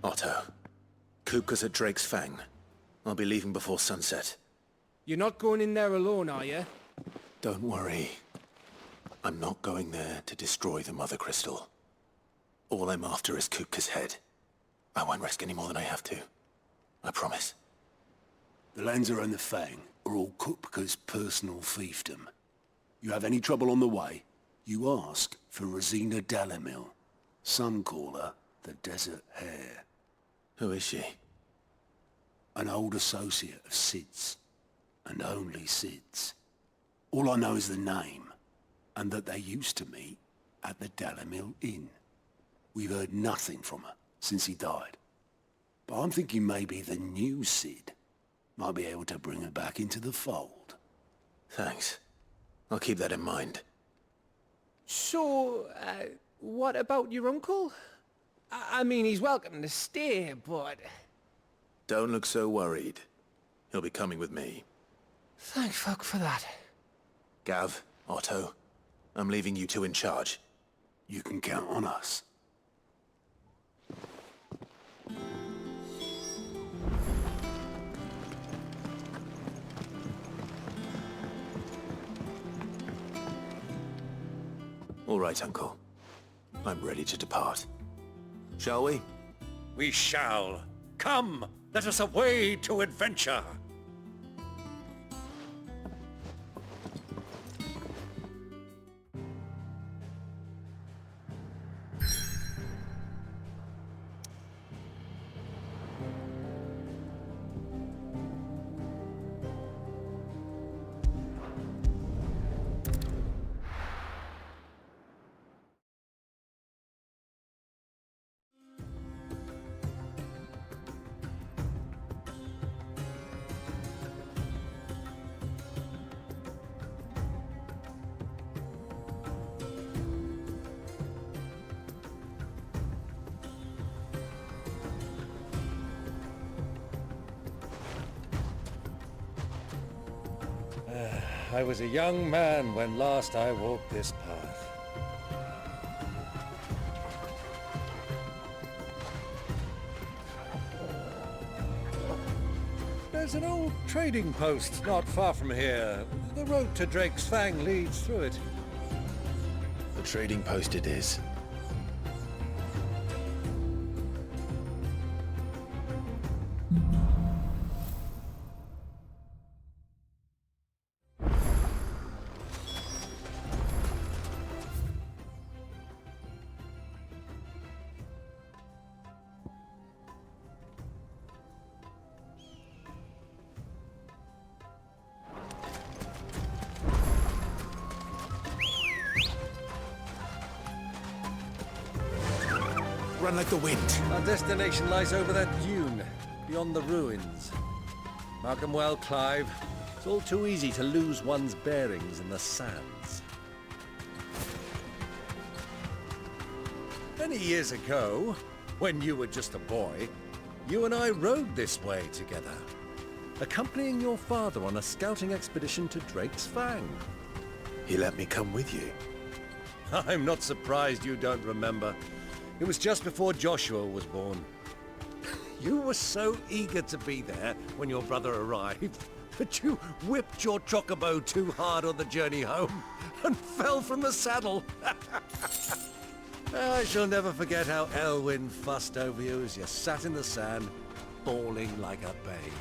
Otto. Kupka's at Drake's Fang. I'll be leaving before sunset. You're not going in there alone, are you? Don't worry. I'm not going there to destroy the Mother Crystal. All I'm after is Kupka's head. I won't risk any more than I have to. I promise. The Lanza and the Fang are all Kupka's personal fiefdom. You have any trouble on the way, you ask for Rosina Dalamil. Some call her the Desert Hare. Who is she? An old associate of Sid's. And only Sid's. All I know is the name, and that they used to meet at the Dalamil Inn. We've heard nothing from her since he died. But I'm thinking maybe the new Sid might be able to bring her back into the fold. Thanks. I'll keep that in mind. So, what about your uncle? I mean, he's welcome to stay, but... Don't look so worried. He'll be coming with me. Thank fuck for that. Gav, Otto, I'm leaving you two in charge. You can count on us. All right, Uncle. I'm ready to depart. Shall we? We shall. Come, let us away to adventure. I was a young man when last I walked this path. There's an old trading post not far from here. The road to Drake's Fang leads through it. The trading post it is. Run like the wind. Our destination lies over that dune, beyond the ruins. Mark 'em well, Clive. It's all too easy to lose one's bearings in the sands. Many years ago, when you were just a boy, you and I rode this way together, accompanying your father on a scouting expedition to Drake's Fang. He let me come with you. I'm not surprised you don't remember. It was just before Joshua was born. You were so eager to be there when your brother arrived that you whipped your chocobo too hard on the journey home and fell from the saddle. I shall never forget how Elwyn fussed over you as you sat in the sand, bawling like a babe.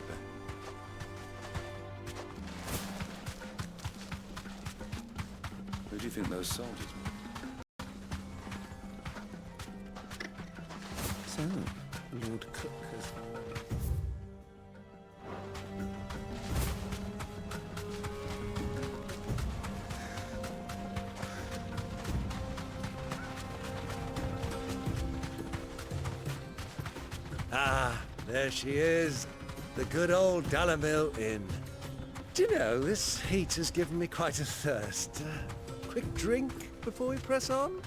Who do you think those soldiers were? So, Lord Cook has... Ah, there she is. The good old Dalamil Inn. Do you know, this heat has given me quite a thirst. Quick drink before we press on?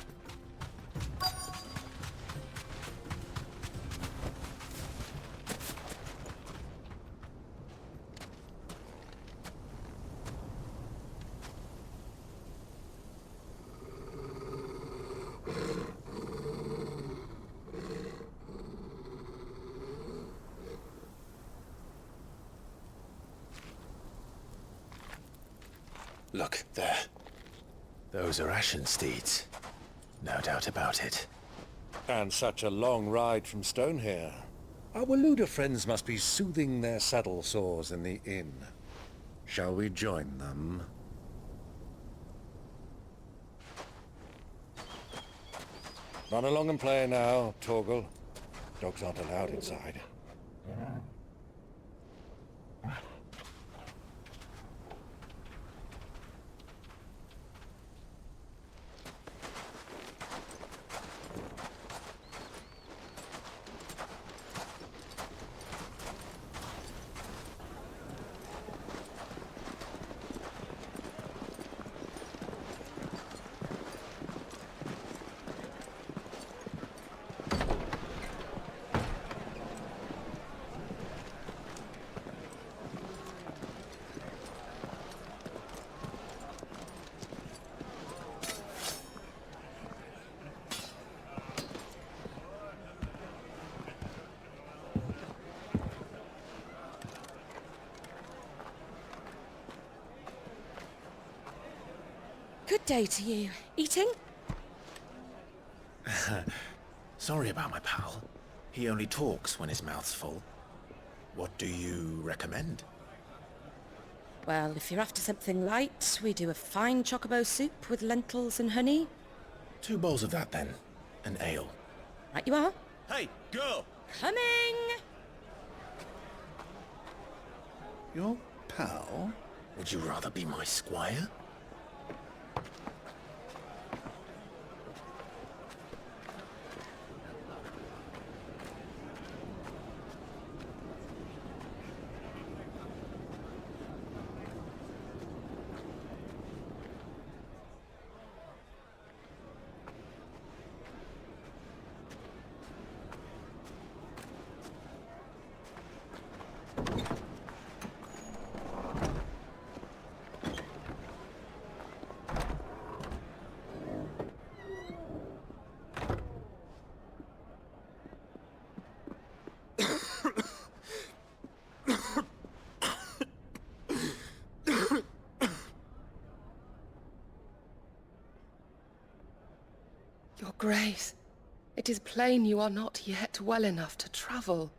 Look, there. Those are ashen steeds. No doubt about it. And such a long ride from Stonehere. Our Waluda friends must be soothing their saddle sores in the inn. Shall we join them? Run along and play now, Torgal. Dogs aren't allowed inside. Good day to you. Eating? Sorry about my pal. He only talks when his mouth's full. What do you recommend? Well, if you're after something light, we do a fine chocobo soup with lentils and honey. 2 bowls of that, then. An ale. Right you are. Hey, girl! Coming! Your pal? Would you rather be my squire? Your Grace, it is plain you are not yet well enough to travel.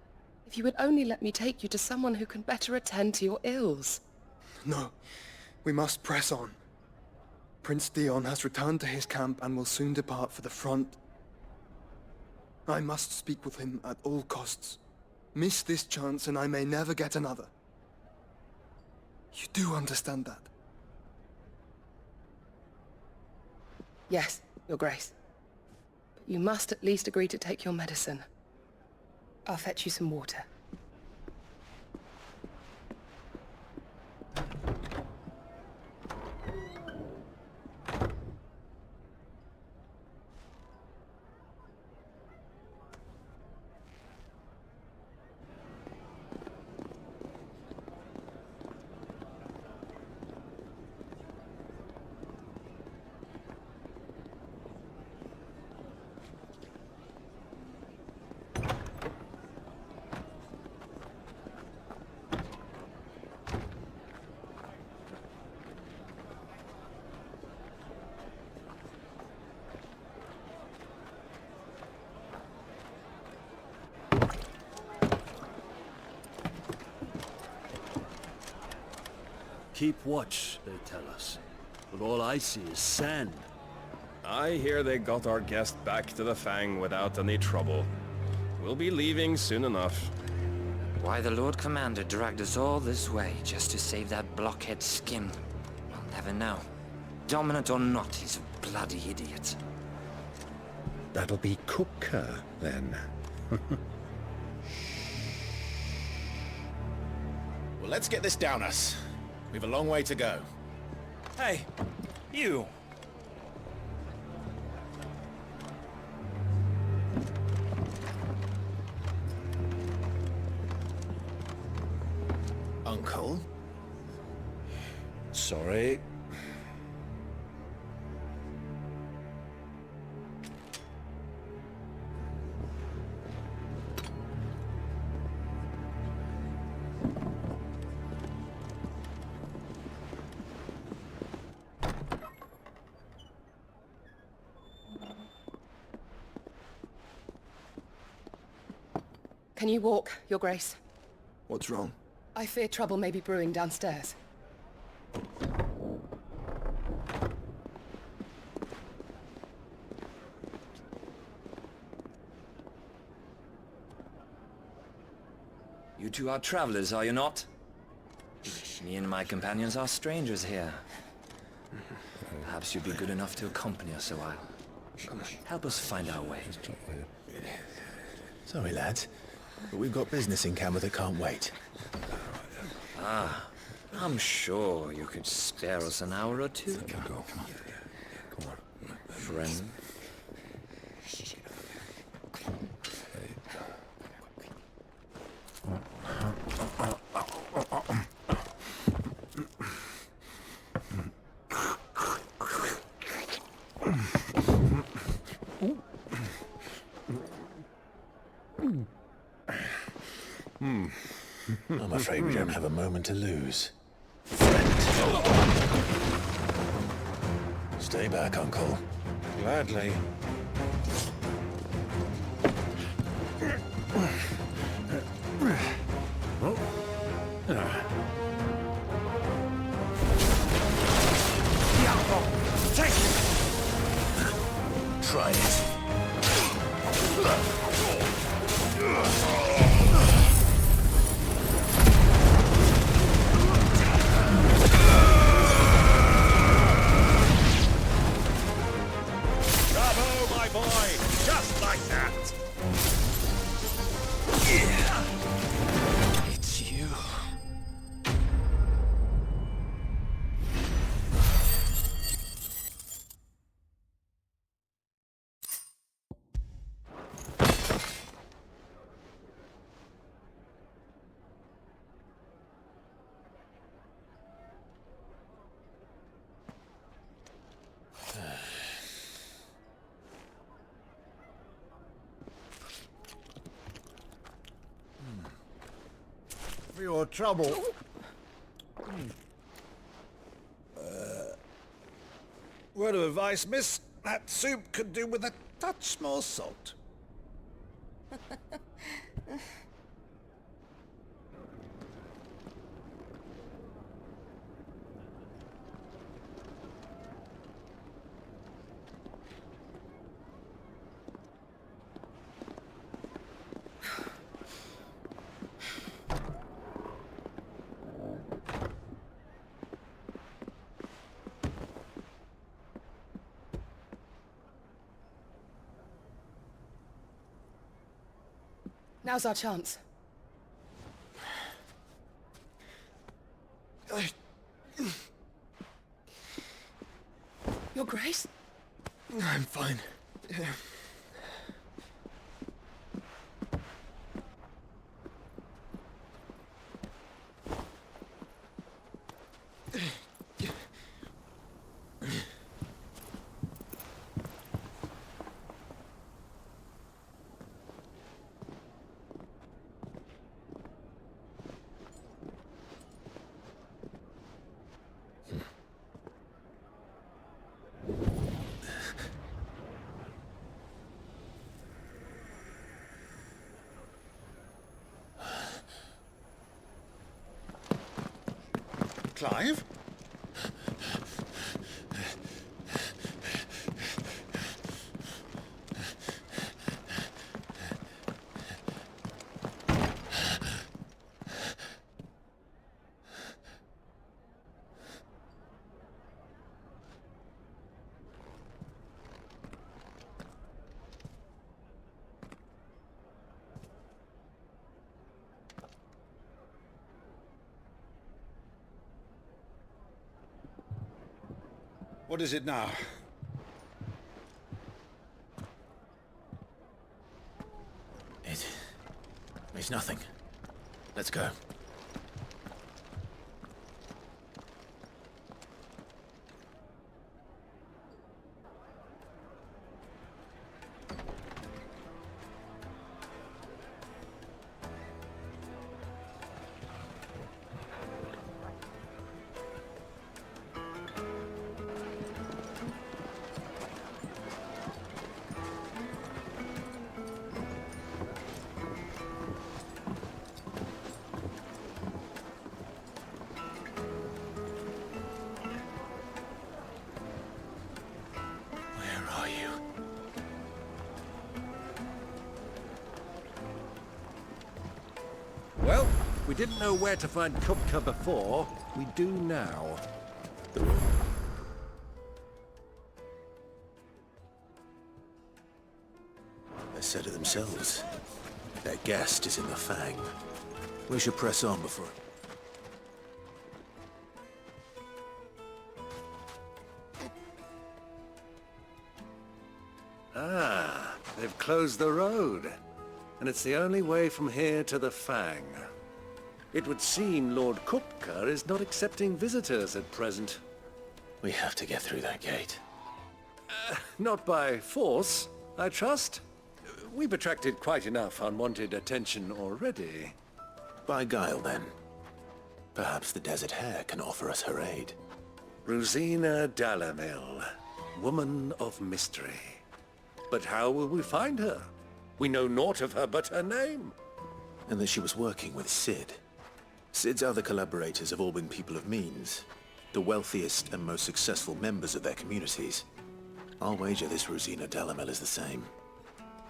If you would only let me take you to someone who can better attend to your ills. No, we must press on. Prince Dion has returned to his camp and will soon depart for the front. I must speak with him at all costs. Miss this chance and I may never get another. You do understand that? Yes, Your Grace. But you must at least agree to take your medicine. I'll fetch you some water. Keep watch, they tell us. But all I see is sand. I hear they got our guest back to the Fang without any trouble. We'll be leaving soon enough. Why the Lord Commander dragged us all this way just to save that blockhead's skin, we'll never know. Dominant or not, he's a bloody idiot. That'll be Cooker, then. Well, let's get this down us. We've a long way to go. Hey, you! Uncle? Sorry. Can you walk, Your Grace? What's wrong? I fear trouble may be brewing downstairs. You two are travelers, are you not? Me and my companions are strangers here. Perhaps you'd be good enough to accompany us a while. Help us find our way. Sorry, lads, but we've got business in camera that can't wait. Ah, I'm sure you could spare us an hour or two. Come on. Friend. I'm afraid we don't have a moment to lose. Friend. Stay back, Uncle. Gladly. Try it. Bravo, my boy! Just like that! It's you. For your trouble. Word of advice, miss. That soup could do with a touch more salt. Now's our chance. Your Grace? I'm fine. Clive? What is it now? It's nothing. Let's go. Well, we didn't know where to find Kupka before. We do now. They said it themselves. Their guest is in the Fang. We should press on before... Ah, they've closed the road. And it's the only way from here to the Fang. It would seem Lord Kupka is not accepting visitors at present. We have to get through that gate. Not by force, I trust. We've attracted quite enough unwanted attention already. By guile, then. Perhaps the Desert Hare can offer us her aid. Rosina Dalamil, woman of mystery. But how will we find her? We know naught of her but her name. And that she was working with Sid. Sid's other collaborators have all been people of means. The wealthiest and most successful members of their communities. I'll wager this Rosina Dalamil is the same.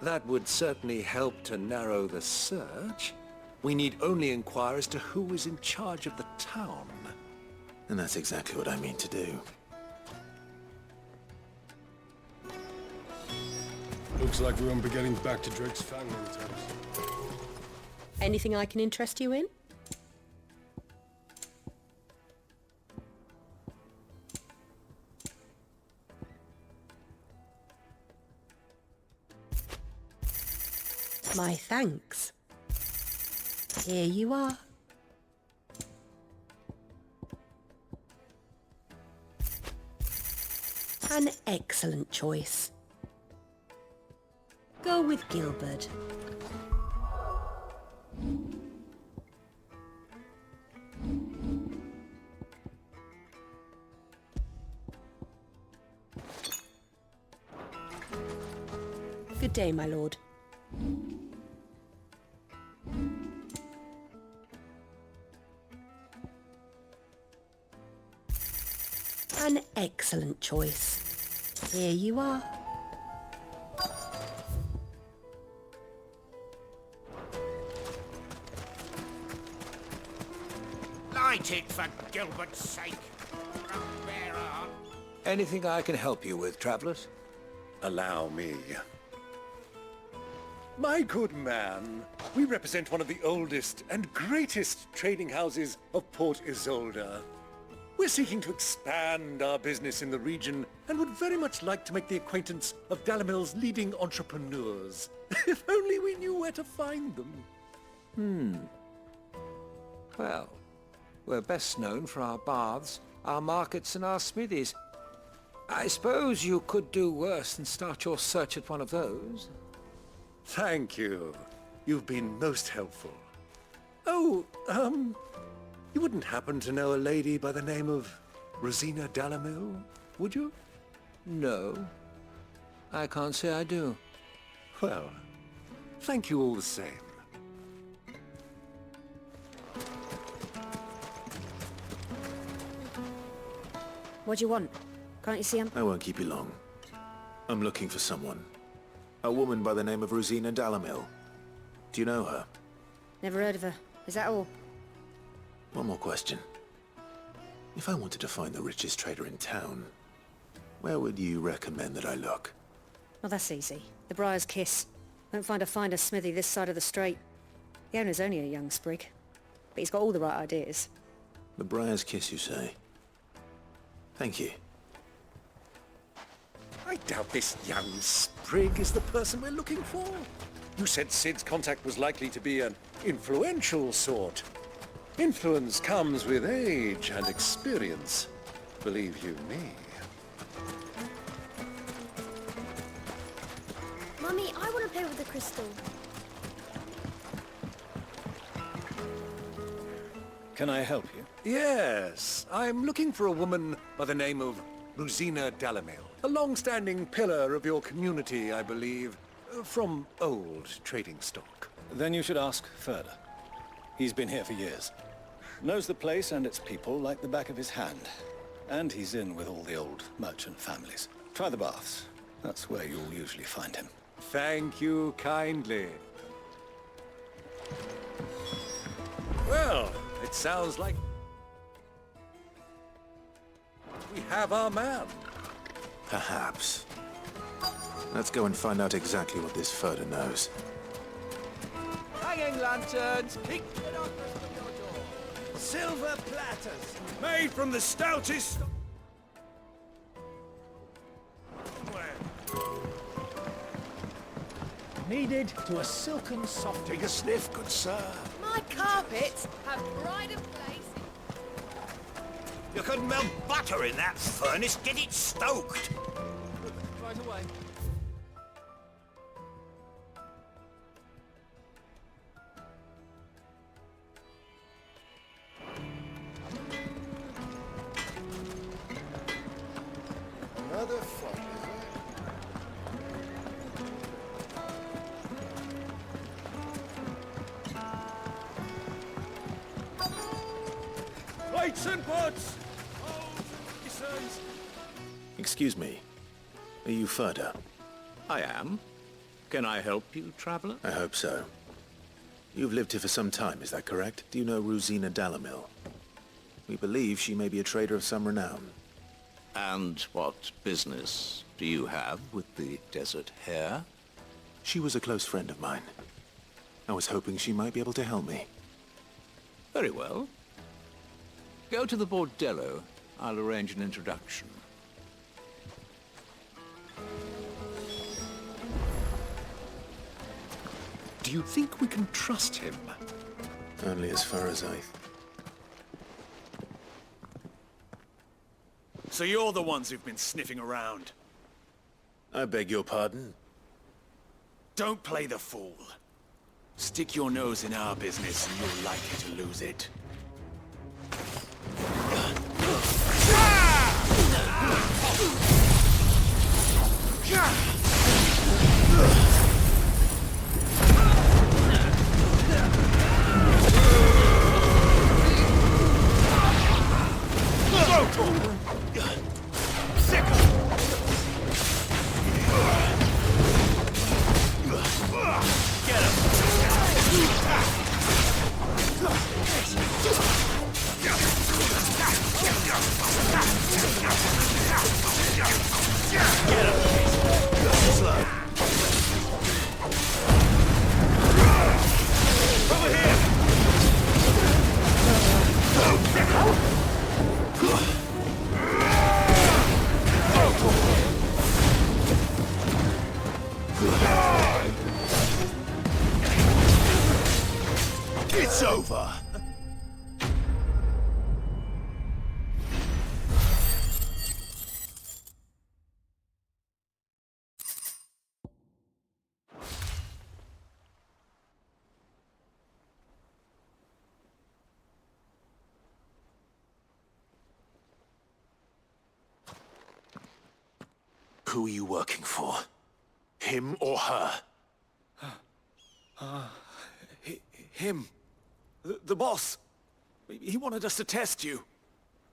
That would certainly help to narrow the search. We need only inquire as to who is in charge of the town. And that's exactly what I mean to do. Looks like we won't be getting back to Drake's Fang anytime. Anything I can interest you in? My thanks. Here you are. An excellent choice. Go with Gilbert. Good day, my lord. An excellent choice. Here you are. Light it for Gilbert's sake. Bear on. Anything I can help you with, travelers? Allow me. My good man, we represent one of the oldest and greatest trading houses of Port Isolde. We're seeking to expand our business in the region and would very much like to make the acquaintance of Dalamil's leading entrepreneurs. If only we knew where to find them. Well, we're best known for our baths, our markets and our smithies. I suppose you could do worse than start your search at one of those. Thank you. You've been most helpful. Oh, you wouldn't happen to know a lady by the name of Rosina Dalamil, would you? No, I can't say I do. Well, thank you all the same. What do you want? Can't you see him? I won't keep you long. I'm looking for someone. A woman by the name of Rosina Dalamil. Do you know her? Never heard of her. Is that all? One more question. If I wanted to find the richest trader in town, where would you recommend that I look? Well, that's easy. The Briar's Kiss. Won't find a finer smithy this side of the strait. The owner's only a young sprig, but he's got all the right ideas. The Briar's Kiss, you say? Thank you. I doubt this young sprig is the person we're looking for. You said Sid's contact was likely to be an influential sort. Influence comes with age and experience, believe you me. Mummy, I want to play with the crystal. Can I help you? Yes, I'm looking for a woman by the name of Rosina Dalamil. A long-standing pillar of your community, I believe, from old trading stock. Then you should ask further. He's been here for years. Knows the place and its people like the back of his hand. And he's in with all the old merchant families. Try the baths. That's where you'll usually find him. Thank you kindly. Well, it sounds like we have our man. Perhaps. Let's go and find out exactly what this Furder knows. Hanging lanterns, keep it up from your door. Silver platters, made from the stoutest... Kneaded to a silken soft. Take a sniff, good sir. My carpets have pride of place. You couldn't melt butter in that furnace. Get it stoked. Right away. Another fuck, Plates and pots! Sons. Excuse me. Are you Furder? I am. Can I help you, traveler? I hope so. You've lived here for some time, is that correct? Do you know Rosina Dalamil? We believe she may be a trader of some renown. And what business do you have with the desert hare? She was a close friend of mine. I was hoping she might be able to help me. Very well. Go to the bordello. I'll arrange an introduction. Do you think we can trust him? Only as far as I... So you're the ones who've been sniffing around. I beg your pardon? Don't play the fool. Stick your nose in our business and you're likely to lose it. It's over! Who are you working for? Him or her? Him. The boss. He wanted us to test you.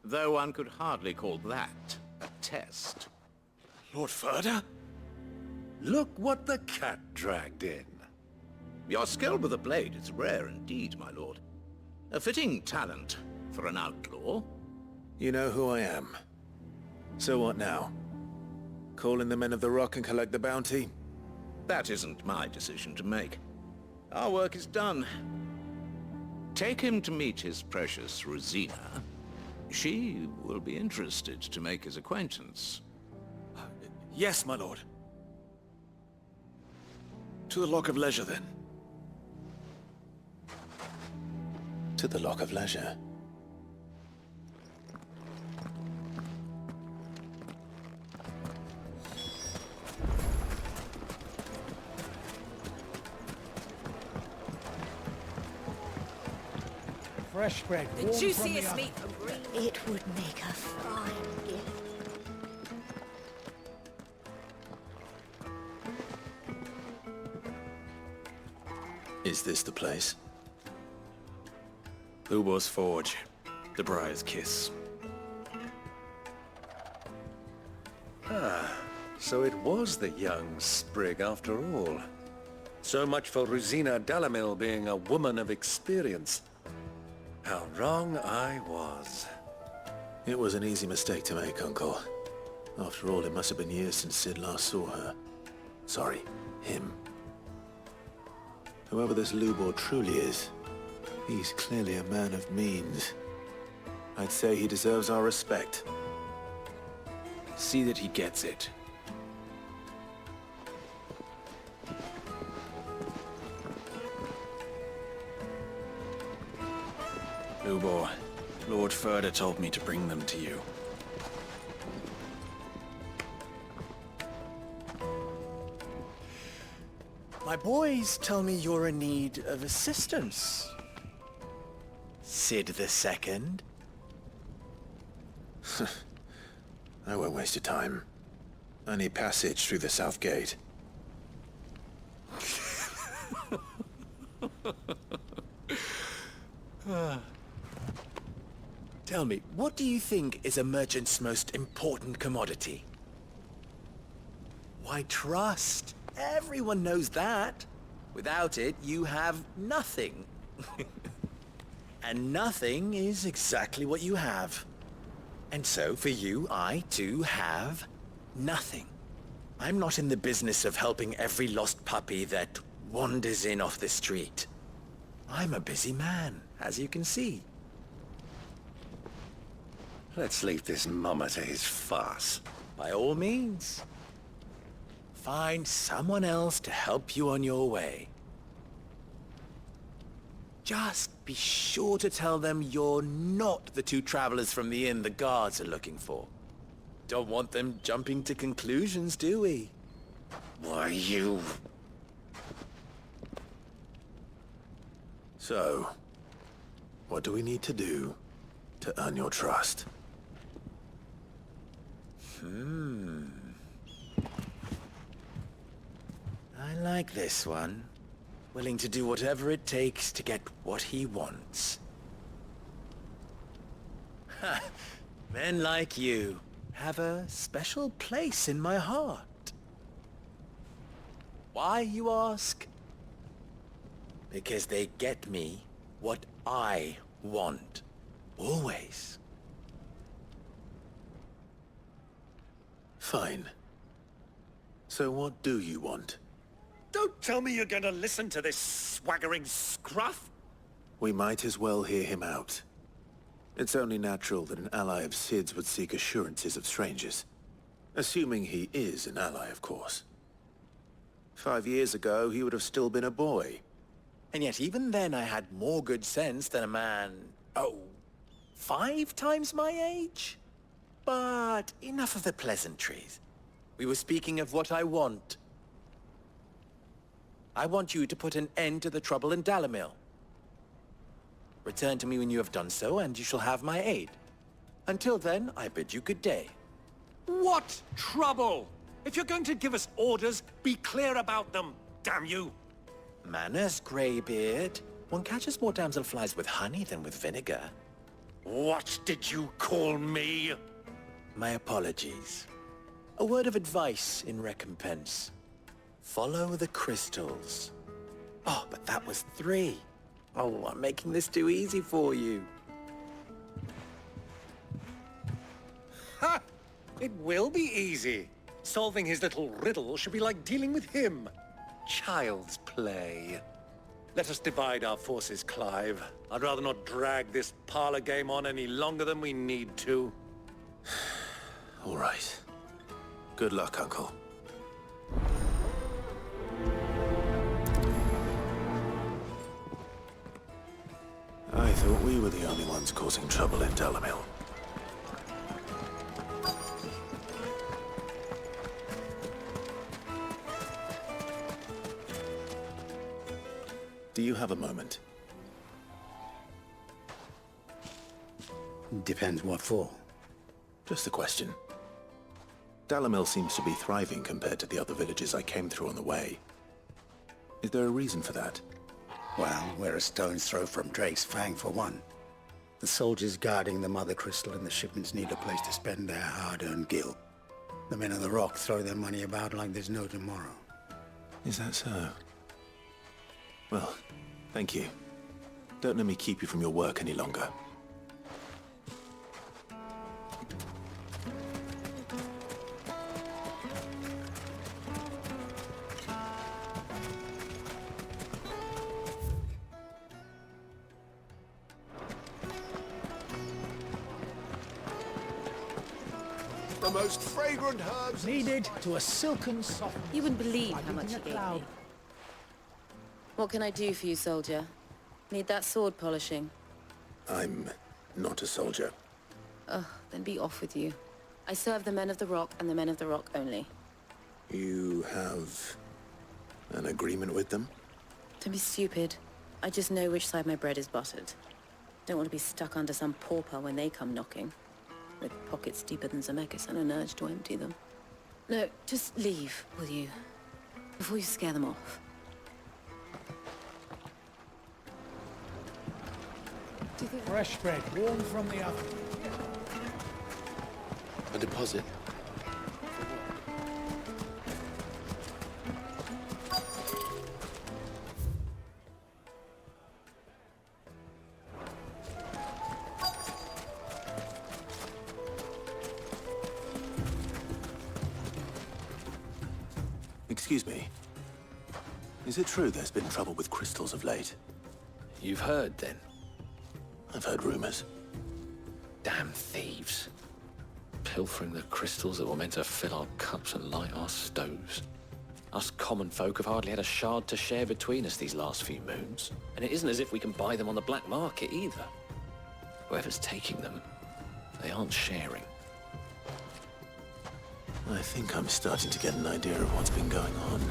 Though one could hardly call that a test. Lord Furder? Look what the cat dragged in. Your skill with the blade is rare indeed, my lord. A fitting talent for an outlaw. You know who I am. So what now? Call in the men of the Rock and collect the bounty? That isn't my decision to make. Our work is done. Take him to meet his precious Rosina. She will be interested to make his acquaintance. Yes, my lord. To the Lock of Leisure, then. To the Lock of Leisure. Fresh bread. The warm from juiciest oven. meat from green. It would make a fine gift. Is this the place? Ubor's Forge. The Briar's Kiss. So it was the young sprig after all. So much for Rosina Dalamil being a woman of experience. How wrong I was. It was an easy mistake to make, Uncle. After all, it must have been years since Sid last saw her. Sorry, him. Whoever this Lubor truly is, he's clearly a man of means. I'd say he deserves our respect. See that he gets it. Lubor, Lord Furder told me to bring them to you. My boys tell me you're in need of assistance. Sid the Second? I won't waste your time. I need passage through the south gate. Tell me, what do you think is a merchant's most important commodity? Why, trust. Everyone knows that. Without it, you have nothing. And nothing is exactly what you have. And so, for you, I, too, have nothing. I'm not in the business of helping every lost puppy that wanders in off the street. I'm a busy man, as you can see. Let's leave this mummer to his farce. By all means. Find someone else to help you on your way. Just be sure to tell them you're not the two travelers from the inn the guards are looking for. Don't want them jumping to conclusions, do we? Why, you... So, what do we need to do to earn your trust? I like this one. Willing to do whatever it takes to get what he wants. Ha! Men like you have a special place in my heart. Why, you ask? Because they get me what I want. Always. Fine. So what do you want? Don't tell me you're going to listen to this swaggering scruff! We might as well hear him out. It's only natural that an ally of Sid's would seek assurances of strangers. Assuming he is an ally, of course. 5 years ago, he would have still been a boy. And yet even then I had more good sense than a man, 5 times my age? But enough of the pleasantries. We were speaking of what I want. I want you to put an end to the trouble in Dalamil. Return to me when you have done so, and you shall have my aid. Until then, I bid you good day. What trouble? If you're going to give us orders, be clear about them, damn you! Manners, Greybeard. One catches more damselflies with honey than with vinegar. What did you call me? My apologies. A word of advice in recompense. Follow the crystals. Oh, but that was 3. Oh, I'm making this too easy for you. Ha! It will be easy. Solving his little riddle should be like dealing with him. Child's play. Let us divide our forces, Clive. I'd rather not drag this parlor game on any longer than we need to. All right. Good luck, Uncle. I thought we were the only ones causing trouble in Dalamil. Do you have a moment? Depends what for. Just a question. Dalamil seems to be thriving compared to the other villages I came through on the way. Is there a reason for that? Well, we're a stone's throw from Drake's Fang for one. The soldiers guarding the Mother Crystal and the shipments need a place to spend their hard-earned gil. The men of the Rock throw their money about like there's no tomorrow. Is that so? Well, thank you. Don't let me keep you from your work any longer. The most fragrant herbs needed to a silken soft. You wouldn't believe how much he gave me. What can I do for you, soldier? Need that sword polishing? I'm not a soldier. Ugh, then be off with you. I serve the men of the Rock and the men of the Rock only. You have an agreement with them? Don't be stupid. I just know which side my bread is buttered. Don't want to be stuck under some pauper when they come knocking. With pockets deeper than Zemeckis and an urge to empty them. No, just leave, will you? Before you scare them off. Fresh bread, warm from the oven. A deposit? Excuse me. Is it true there's been trouble with crystals of late? You've heard, then? I've heard rumors. Damn thieves. Pilfering the crystals that were meant to fill our cups and light our stoves. Us common folk have hardly had a shard to share between us these last few moons. And it isn't as if we can buy them on the black market either. Whoever's taking them, they aren't sharing. I think I'm starting to get an idea of what's been going on.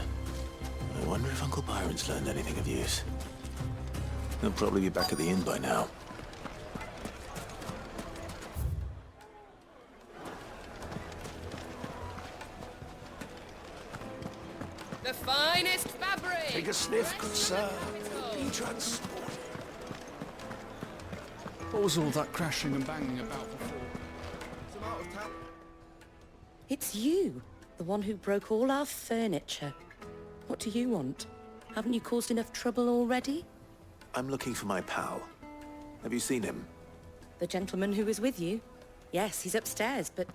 I wonder if Uncle Byron's learned anything of use. He'll probably be back at the inn by now. The finest fabric! Take a sniff, good sir. Be transported. What was all that crashing and banging about before? It's you, the one who broke all our furniture. What do you want? Haven't you caused enough trouble already? I'm looking for my pal. Have you seen him? The gentleman who was with you? Yes, he's upstairs, but...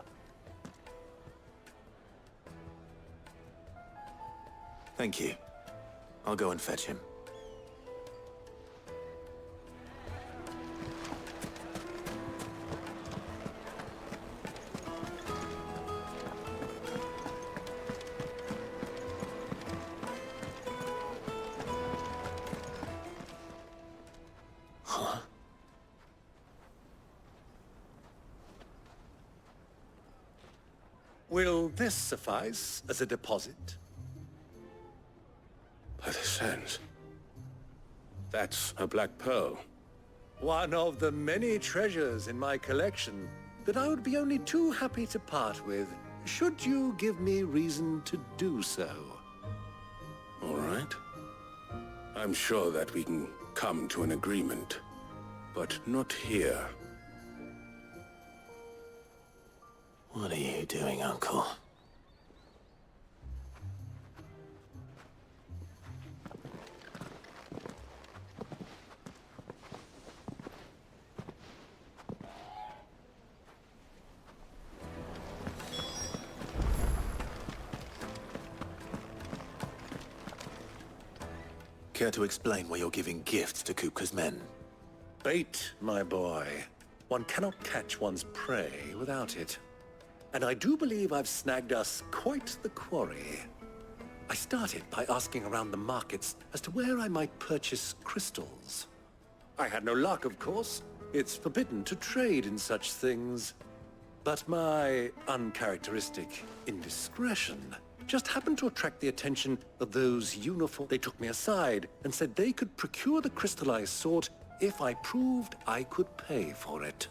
Thank you. I'll go and fetch him. Huh? Will this suffice as a deposit? By the sands. That's a black pearl. One of the many treasures in my collection that I would be only too happy to part with, should you give me reason to do so. All right. I'm sure that we can come to an agreement, but not here. What are you doing, Uncle? Care to explain why you're giving gifts to Kupka's men? Bait, my boy. One cannot catch one's prey without it. And I do believe I've snagged us quite the quarry. I started by asking around the markets as to where I might purchase crystals. I had no luck, of course. It's forbidden to trade in such things. But my uncharacteristic indiscretion just happened to attract the attention of those uniformed. They took me aside and said they could procure the crystal I sought if I proved I could pay for it.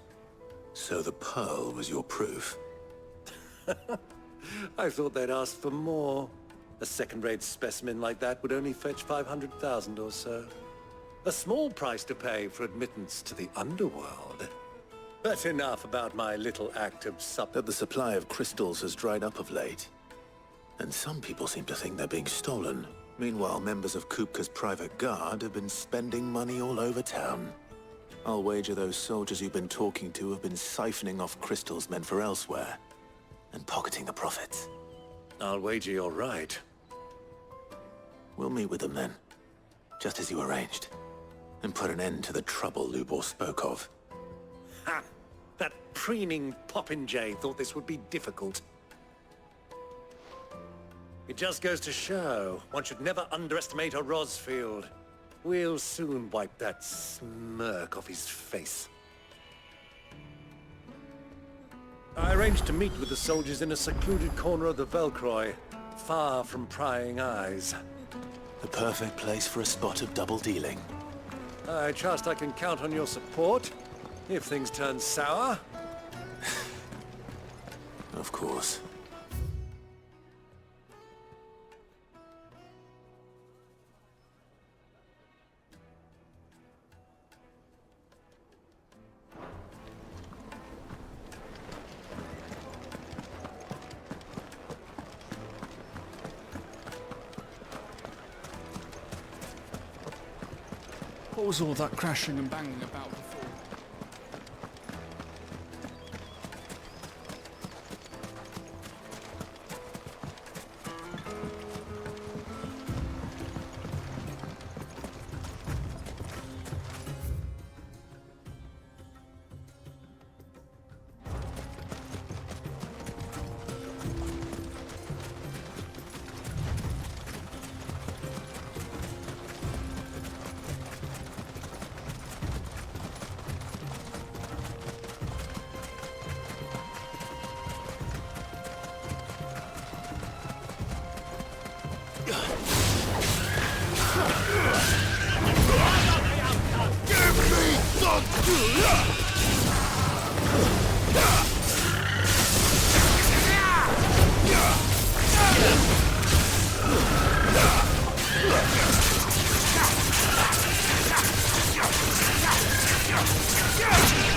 So the pearl was your proof? I thought they'd ask for more. A second-rate specimen like that would only fetch 500,000 or so. A small price to pay for admittance to the underworld. But enough about my little act of That the supply of crystals has dried up of late. And some people seem to think they're being stolen. Meanwhile, members of Kupka's private guard have been spending money all over town. I'll wager those soldiers you've been talking to have been siphoning off crystals meant for elsewhere, and pocketing the profits. I'll wager you're right. We'll meet with them then, just as you arranged, and put an end to the trouble Lubor spoke of. Ha! That preening popinjay thought this would be difficult. It just goes to show, one should never underestimate a Rosfield. We'll soon wipe that smirk off his face. I arranged to meet with the soldiers in a secluded corner of the Velcroy, far from prying eyes. The perfect place for a spot of double dealing. I trust I can count on your support, if things turn sour. Of course. What was all that crashing and banging about before?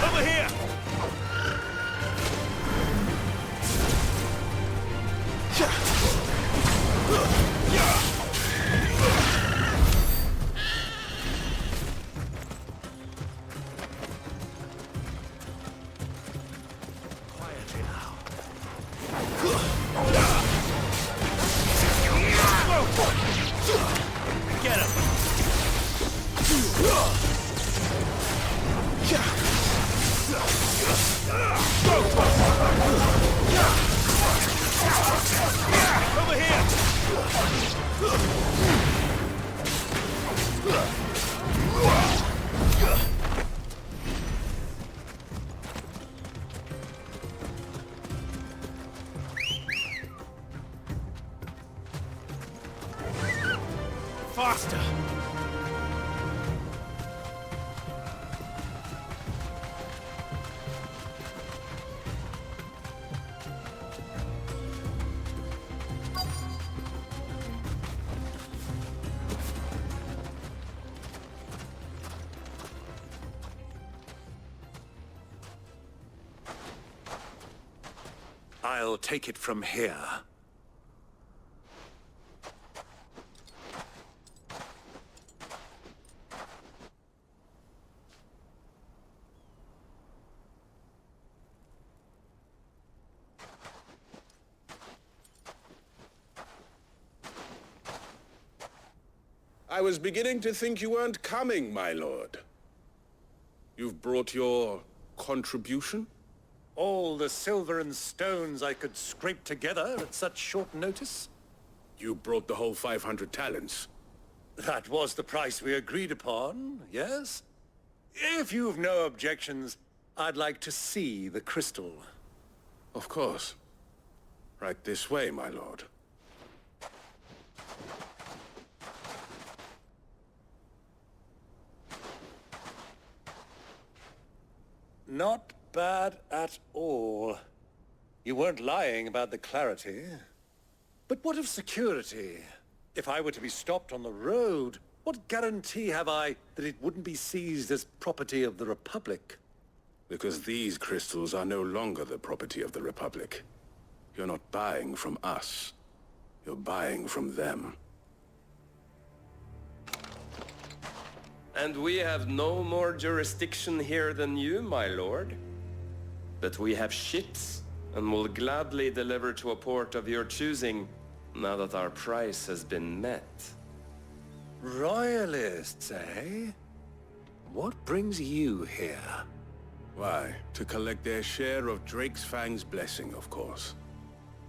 Over here! Quietly now. Get him! Over here! Faster! I'll take it from here. I was beginning to think you weren't coming, my lord. You've brought your contribution? All the silver and stones I could scrape together at such short notice? You brought the whole 500 talents. That was the price we agreed upon, yes? If you've no objections, I'd like to see the crystal. Of course. Right this way, my lord. Not bad at all. You weren't lying about the clarity. But what of security? If I were to be stopped on the road, what guarantee have I that it wouldn't be seized as property of the Republic? Because these crystals are no longer the property of the Republic. You're not buying from us. You're buying from them. And we have no more jurisdiction here than you, my lord. But we have ships, and will gladly deliver to a port of your choosing, now that our price has been met. Royalists, eh? What brings you here? Why, to collect their share of Drake's Fang's blessing, of course.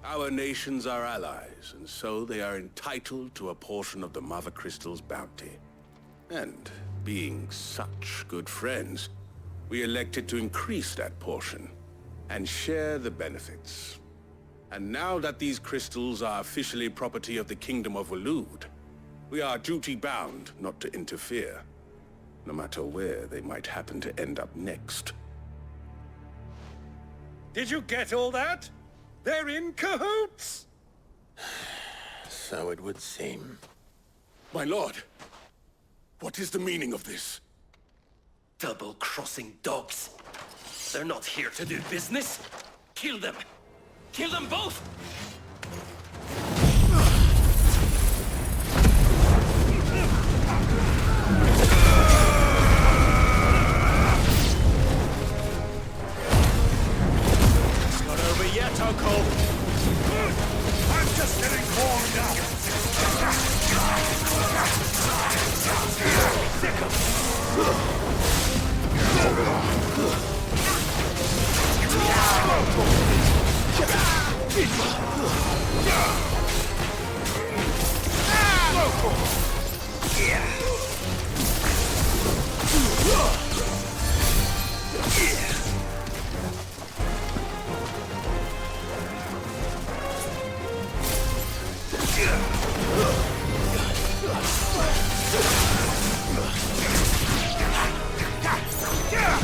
Our nations are allies, and so they are entitled to a portion of the Mother Crystal's bounty. And, being such good friends, we elected to increase that portion, and share the benefits. And now that these crystals are officially property of the Kingdom of Waloed, we are duty-bound not to interfere, no matter where they might happen to end up next. Did you get all that? They're in cahoots! So it would seem. My lord, what is the meaning of this? Double-crossing dogs. They're not here to do business. Kill them! Kill them both! It's not over yet, Uncle! I'm just getting warmed up!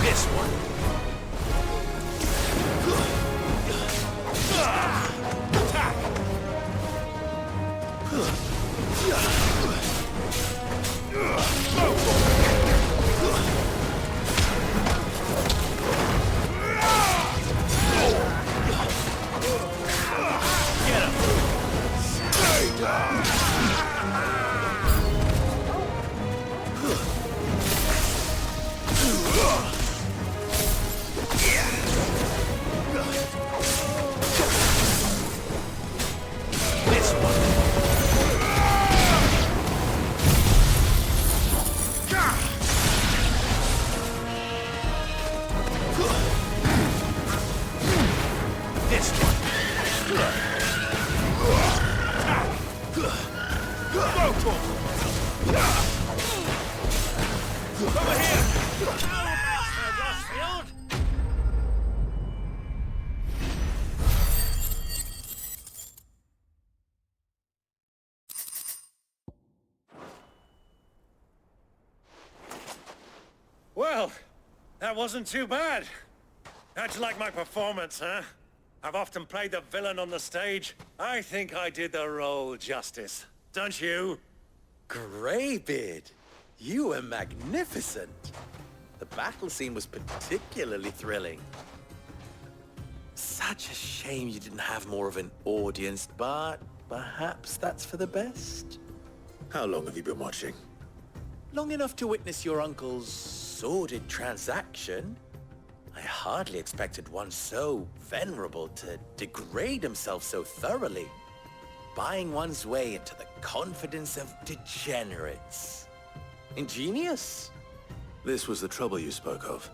This one. Attack! Get him! Stay down! This one. This one. Over here! Rossfield! Well, that wasn't too bad. How'd you like my performance, huh? I've often played the villain on the stage. I think I did the role justice. Don't you? Greybeard, you were magnificent. The battle scene was particularly thrilling. Such a shame you didn't have more of an audience, but perhaps that's for the best. How long have you been watching? Long enough to witness your uncle's sordid transaction. I hardly expected one so venerable to degrade himself so thoroughly, buying one's way into the confidence of degenerates. Ingenious. This was the trouble you spoke of.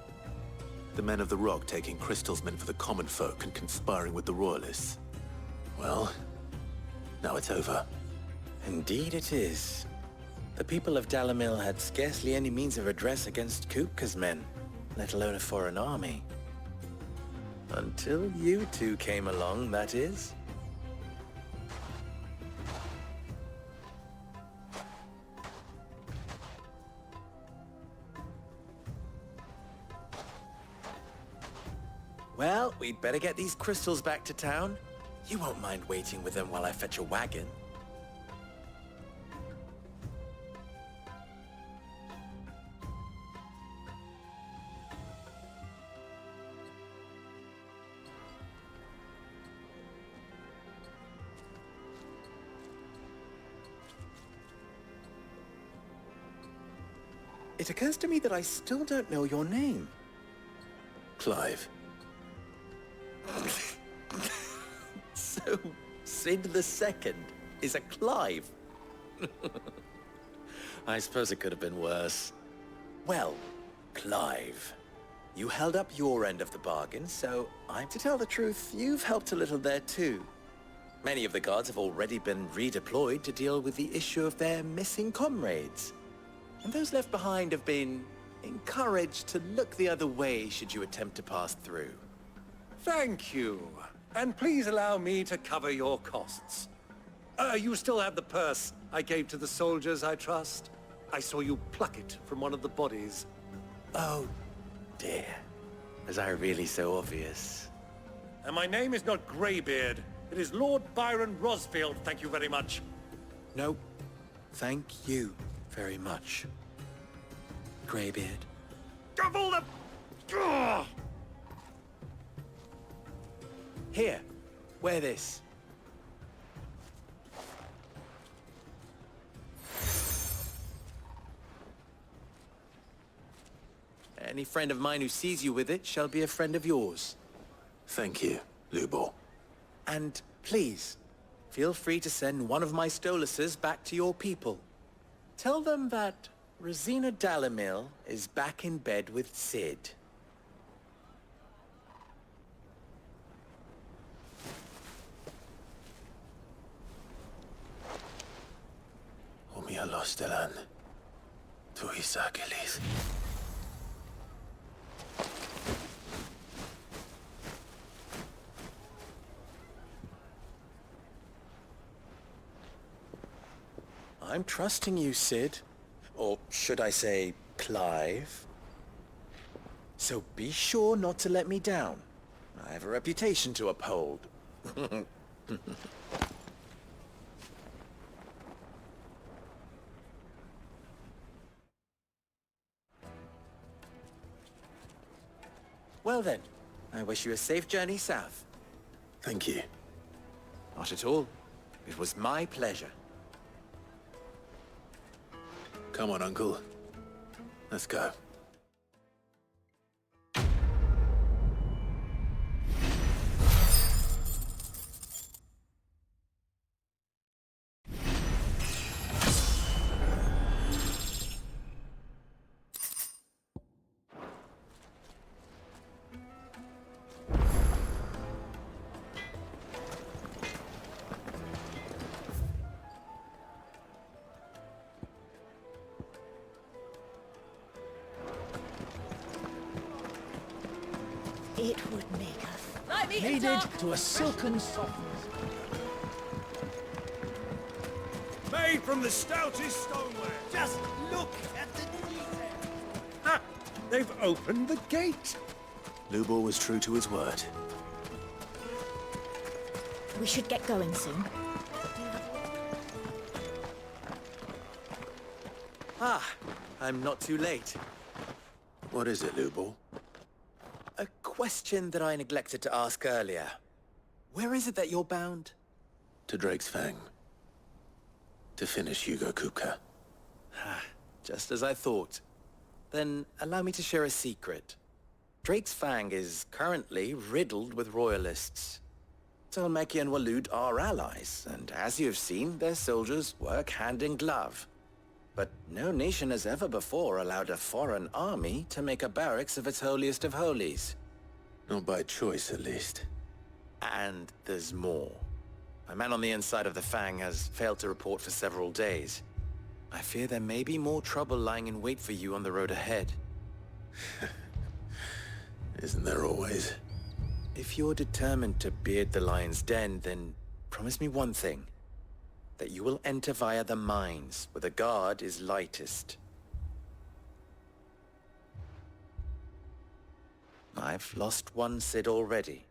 The men of the Rock taking crystals meant for the common folk and conspiring with the Royalists. Well, now it's over. Indeed it is. The people of Dalamil had scarcely any means of redress against Kupka's men, let alone a foreign army. Until you two came along, that is. Well, we'd better get these crystals back to town. You won't mind waiting with them while I fetch a wagon. it occurs to me that I still don't know your name. Clive. So, Sid the Second is a Clive? I suppose it could have been worse. Well, Clive, you held up your end of the bargain, so to tell the truth, you've helped a little there too. Many of the guards have already been redeployed to deal with the issue of their missing comrades. And those left behind have been encouraged to look the other way should you attempt to pass through. Thank you. And please allow me to cover your costs. You still have the purse I gave to the soldiers, I trust? I saw you pluck it from one of the bodies. Oh, dear. Was I really so obvious? And my name is not Greybeard. It is Lord Byron Rosfield, thank you very much. No, thank you very much, Greybeard. Of all the... Ugh! Here, wear this. Any friend of mine who sees you with it shall be a friend of yours. Thank you, Lubor. And please, feel free to send one of my Stoluses back to your people. Tell them that Rosina Dalamil is back in bed with Sid. Omia Lostelan. Tuisa Achilles. I'm trusting you, Sid. Or should I say, Clive? So be sure not to let me down. I have a reputation to uphold. Well then, I wish you a safe journey south. Thank you. Not at all. It was my pleasure. Come on, Uncle. Let's go. It would make us Kneaded to a silken softness. Made from the stoutest stoneware. Just look at the detail. Ha! They've opened the gate. Lubor was true to his word. We should get going soon. Ah, I'm not too late. What is it, Lubor? A question that I neglected to ask earlier. Where is it that you're bound? To Drake's Fang. To finish Hugo Kupka. Just as I thought. Then allow me to share a secret. Drake's Fang is currently riddled with royalists. Tolmeki and Walud are allies, and as you have seen, their soldiers work hand in glove. But no nation has ever before allowed a foreign army to make a barracks of its holiest of holies. Not by choice, at least. And there's more. A man on the inside of the Fang has failed to report for several days. I fear there may be more trouble lying in wait for you on the road ahead. Isn't there always? If you're determined to beard the lion's den, then promise me one thing. That you will enter via the mines, where the guard is lightest. I've lost one Sid already.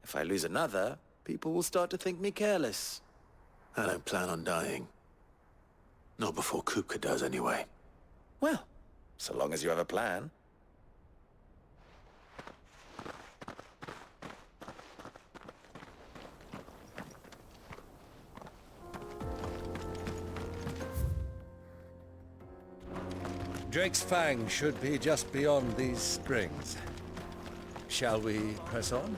If I lose another, people will start to think me careless. I don't plan on dying. Not before Kupka does, anyway. Well, so long as you have a plan. Drake's Fang should be just beyond these springs. Shall we press on?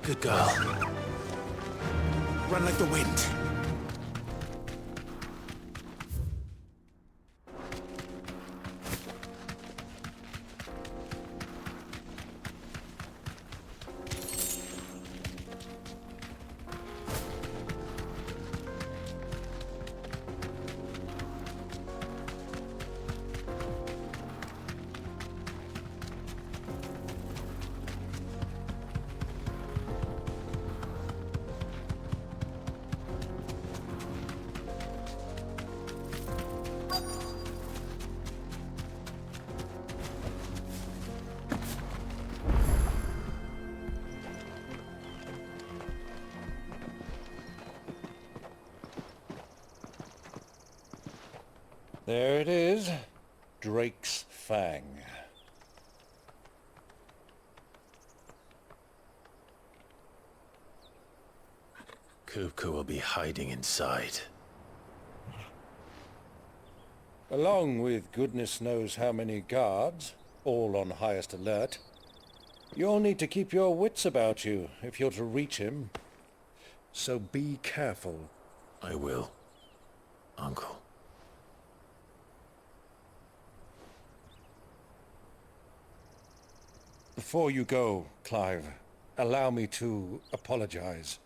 Good girl. Run like the wind. There it is. Drake's Fang. Kupka will be hiding inside. Along with goodness knows how many guards, all on highest alert. You'll need to keep your wits about you if you're to reach him. So be careful. I will, Uncle. Before you go, Clive, allow me to apologize.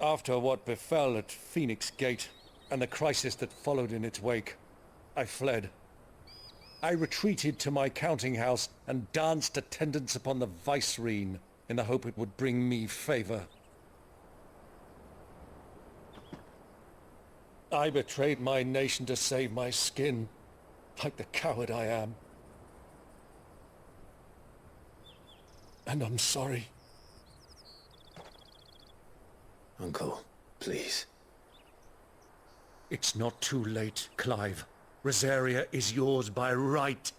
After what befell at Phoenix Gate and the crisis that followed in its wake, I fled. I retreated to my counting house and danced attendance upon the vicereine in the hope it would bring me favor. I betrayed my nation to save my skin, like the coward I am. And I'm sorry. Uncle, please. It's not too late, Clive. Rosaria is yours by right,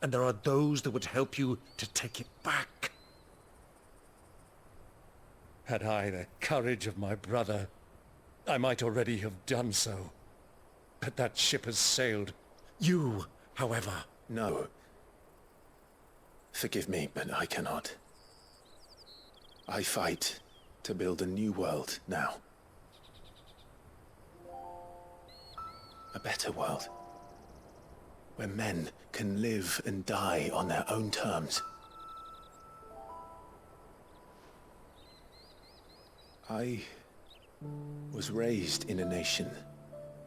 and there are those that would help you to take it back. Had I the courage of my brother, I might already have done so. But that ship has sailed. You, however... No. Forgive me, but I cannot. I fight to build a new world now. A better world. Where men can live and die on their own terms. I was raised in a nation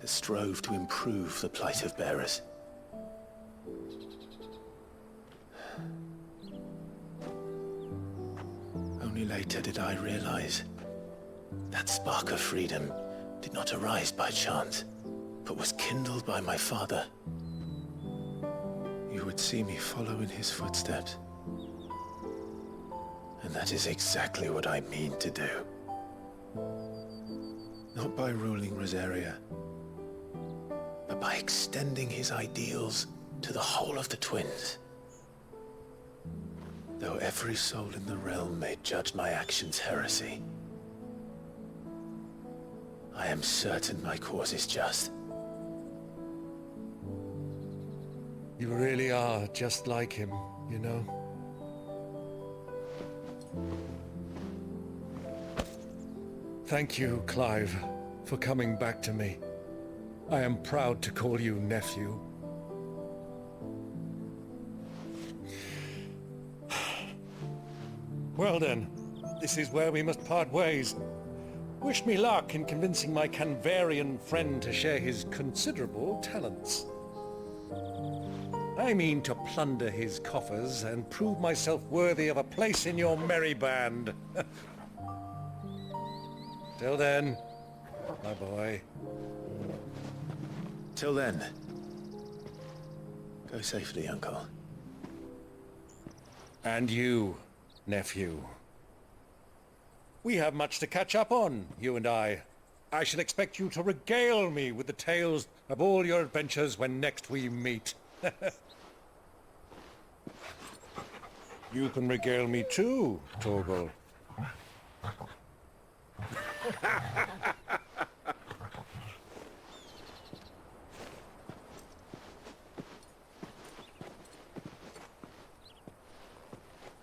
that strove to improve the plight of bearers. Only later did I realize that spark of freedom did not arise by chance, but was kindled by my father. You would see me follow in his footsteps. And that is exactly what I mean to do. Not by ruling Rosaria, but by extending his ideals to the whole of the twins. Though every soul in the realm may judge my actions heresy, I am certain my cause is just. You really are just like him, you know? Thank you, Clive, for coming back to me. I am proud to call you nephew. Well then, this is where we must part ways. Wish me luck in convincing my Canvarian friend to share his considerable talents. I mean to plunder his coffers and prove myself worthy of a place in your merry band. Till then, my boy. Till then, go safely, Uncle. And you, nephew. We have much to catch up on, you and I. I shall expect you to regale me with the tales of all your adventures when next we meet. You can regale me too, Torgal.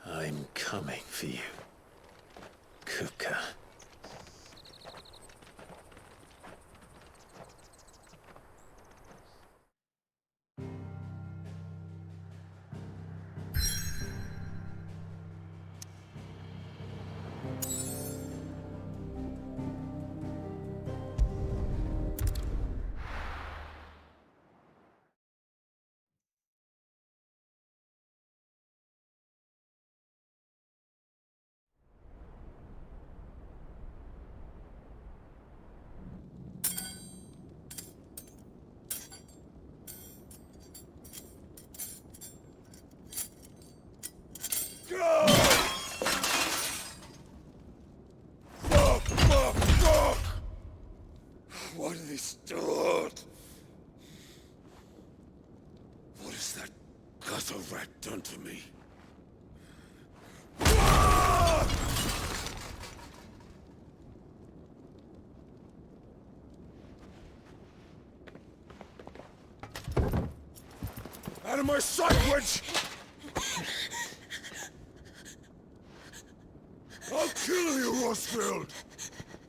I'm coming for you, Kuka. Fuck! Why do they start? What has that gutter rat done to me? Out of my sight, witch! I'll kill you, Rosfield!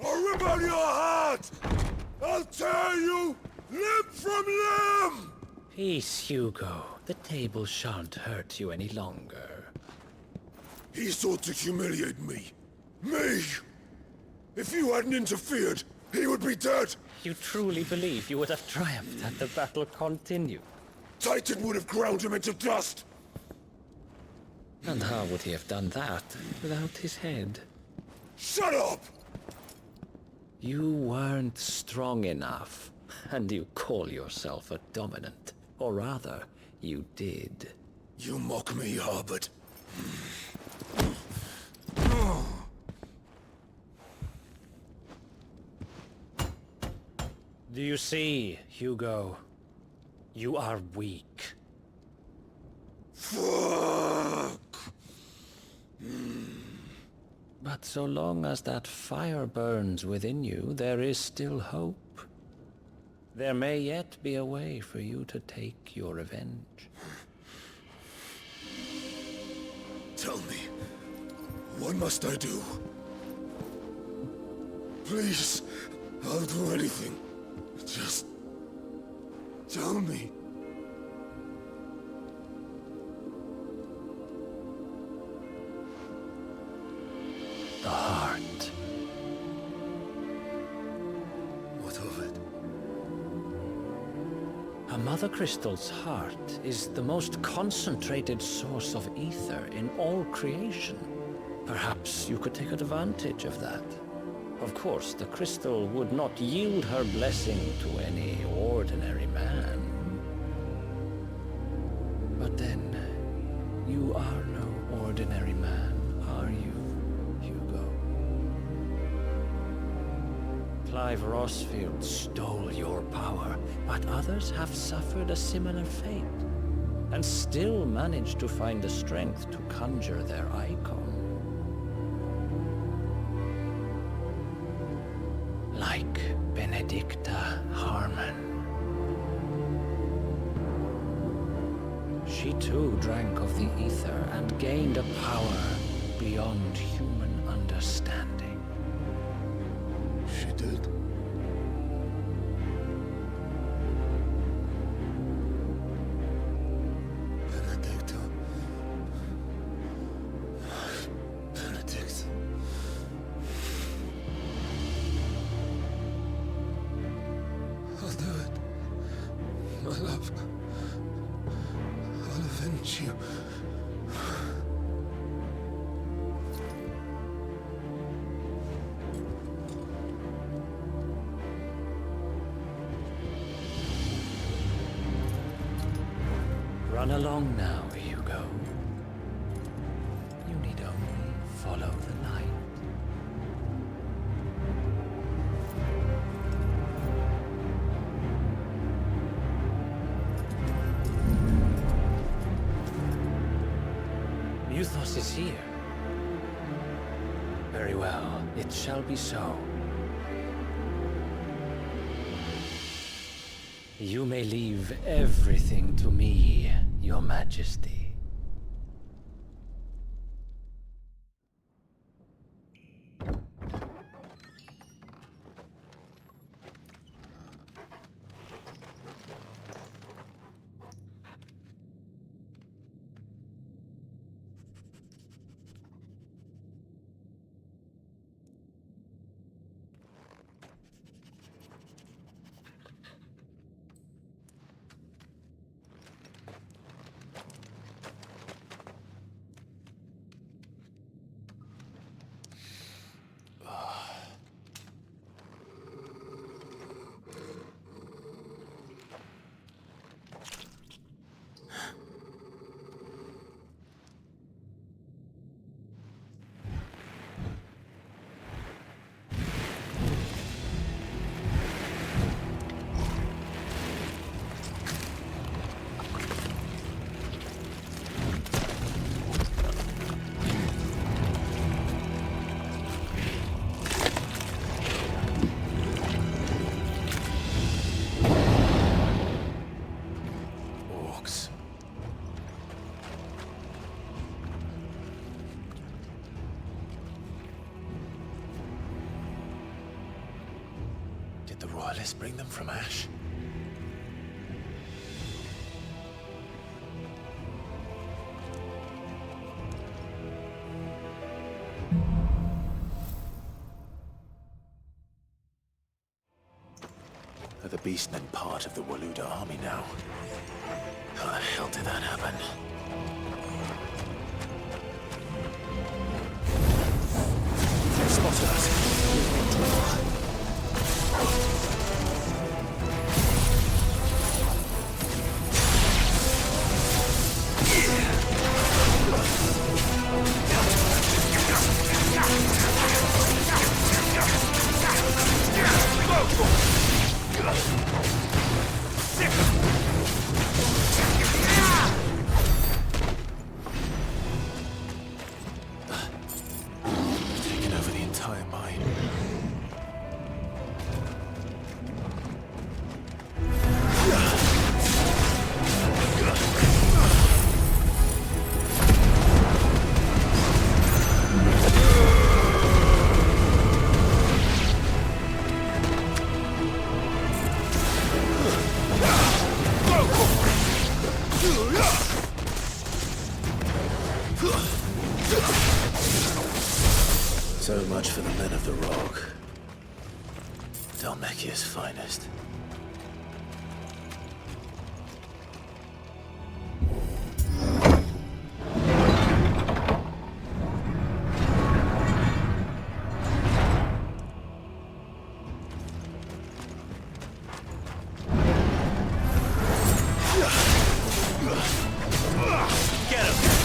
I'll rip out your heart! I'll tear you limb from limb! Peace, Hugo. The table shan't hurt you any longer. He sought to humiliate me. Me! If you hadn't interfered, he would be dead! You truly believe you would have triumphed had the battle continued? Titan would have ground him into dust! And how would he have done that without his head? Shut up! You weren't strong enough, and you call yourself a dominant. Or rather, you did. You mock me, Harbert. Do you see, Hugo? You are weak. Fuck! But so long as that fire burns within you, there is still hope. There may yet be a way for you to take your revenge. Tell me, what must I do? Please, I'll do anything. Just tell me. The heart. What of it? A Mother Crystal's heart is the most concentrated source of ether in all creation. Perhaps you could take advantage of that. Of course, the crystal would not yield her blessing to any ordinary man. But then, you are no ordinary man, are you, Hugo? Clive Rosfield stole your power, but others have suffered a similar fate, and still managed to find the strength to conjure their eikon. Like Benedicta Harmon. She too drank of the ether and gained a power beyond human understanding. She did? Benedicta. Benedict. I'll do it. My love. I'll avenge you. Run along now, Hugo. You need only follow the light. boss is here. Very well, it shall be so. You may leave everything to me, Your Majesty. Did the royalists bring them from Ash? Are the beastmen part of the Waluda army now? How the hell did that happen? They spotted us. Taken over the entire mine. So much for the men of the Rock. Dalmekia's finest. Get him!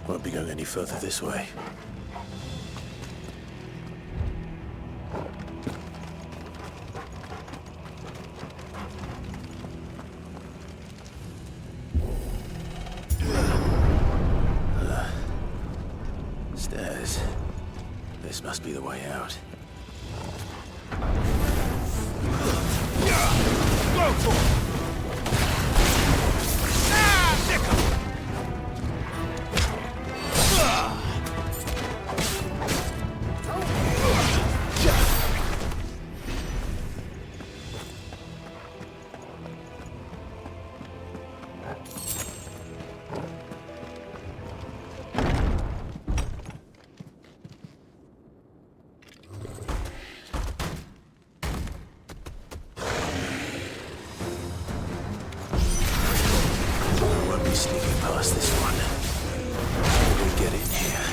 Won't be going any further this way. Stairs. This must be the way out. Go for it! Sneaking past this one. How do we get in here?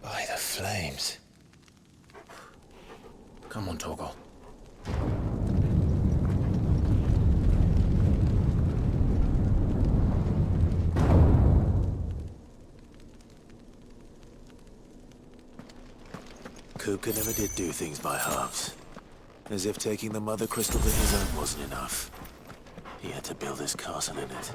By the flames. Come on, Torgal. Kupka never did do things by halves. As if taking the Mother Crystal to his own wasn't enough. He had to build his castle in it.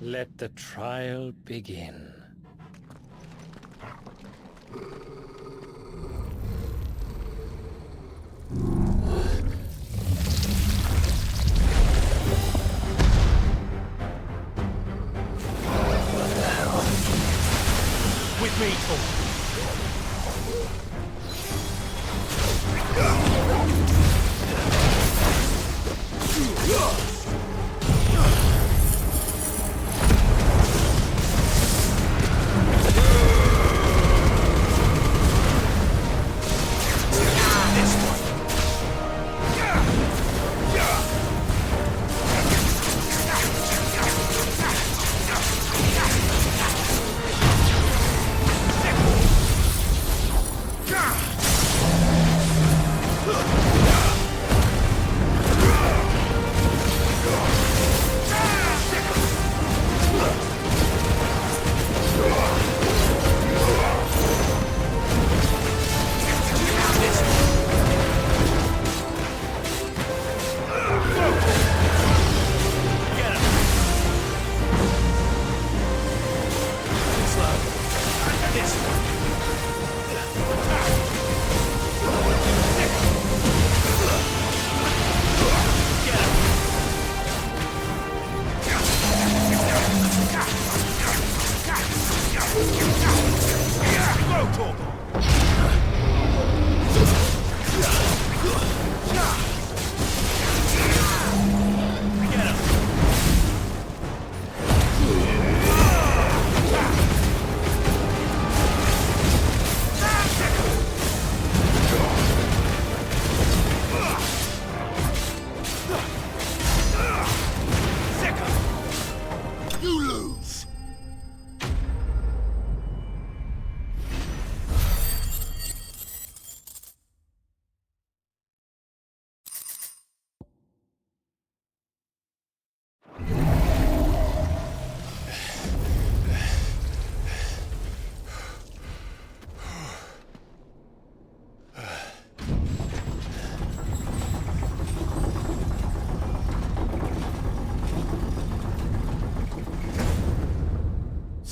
Let the trial begin. What the hell? With me, Torgal.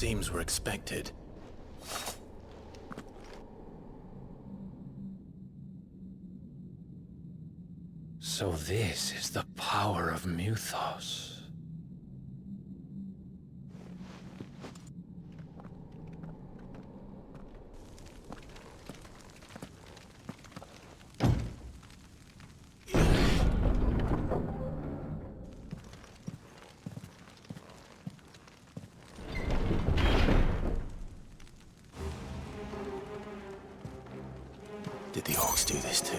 seems were expected. So this is the power of Mythos. Did the orcs do this too?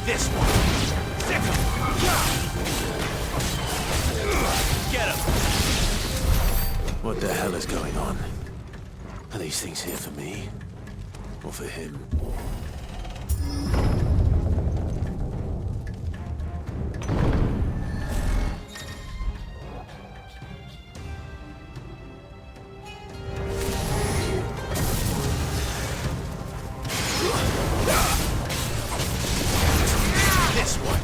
This one! Stick him! Get him! What the hell is going on? Are these things here for me? Or for him? This one!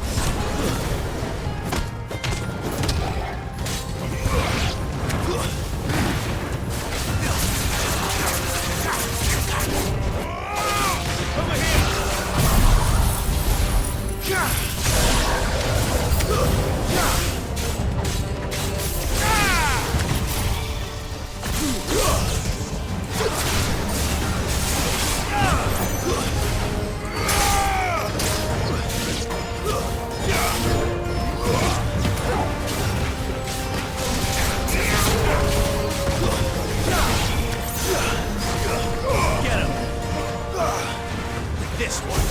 Get him! This one!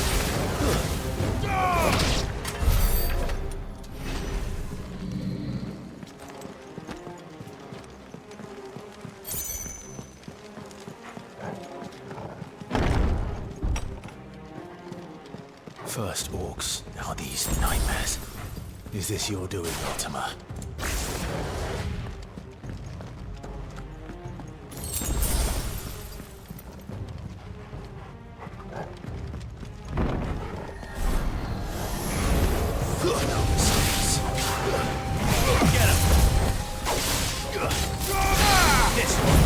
First orcs, now these nightmares. Is this your doing, Ultima? Get him! This one!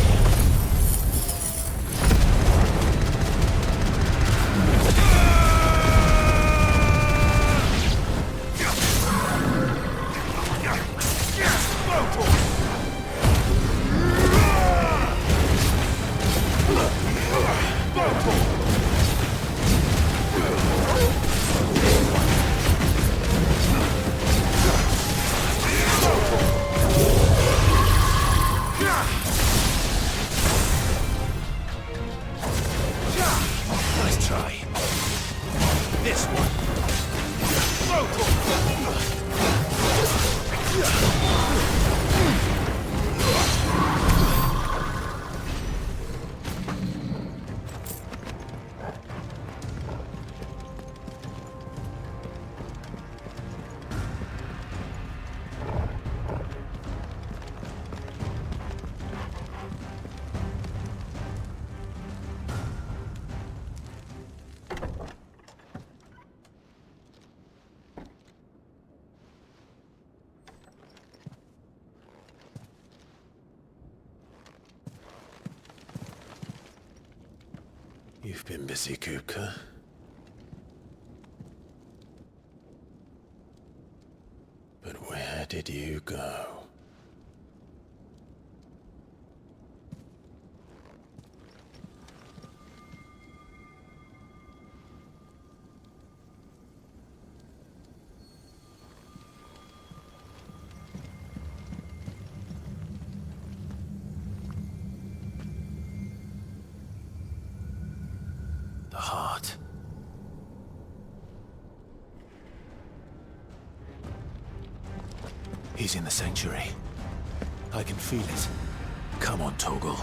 Nice try. This one. You've been busy, Kupka. But where did you go? He's in the sanctuary. I can feel it. Come on, Toggle.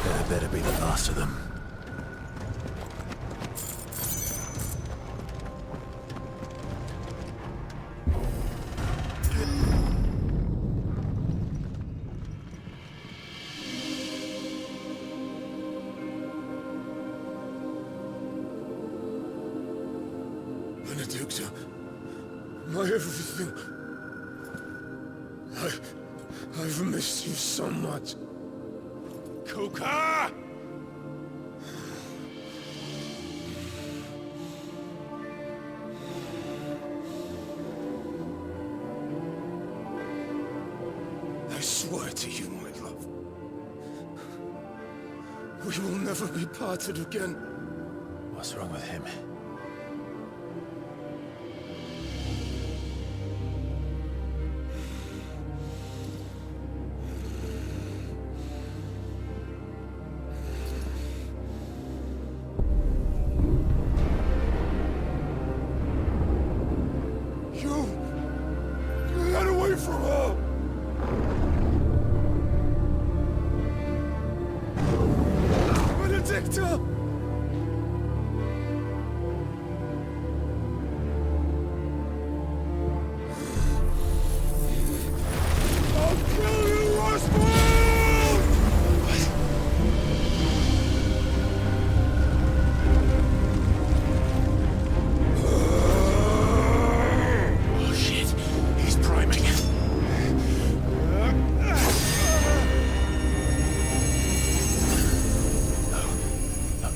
That better be the last of them. Benedicta, my everything. I've missed you so much. Kuka! I swear to you, my love, we will never be parted again. What's wrong with him? Get away from her! Benedicta! I'll kill you, Roswell! Oh shit, he's priming. No,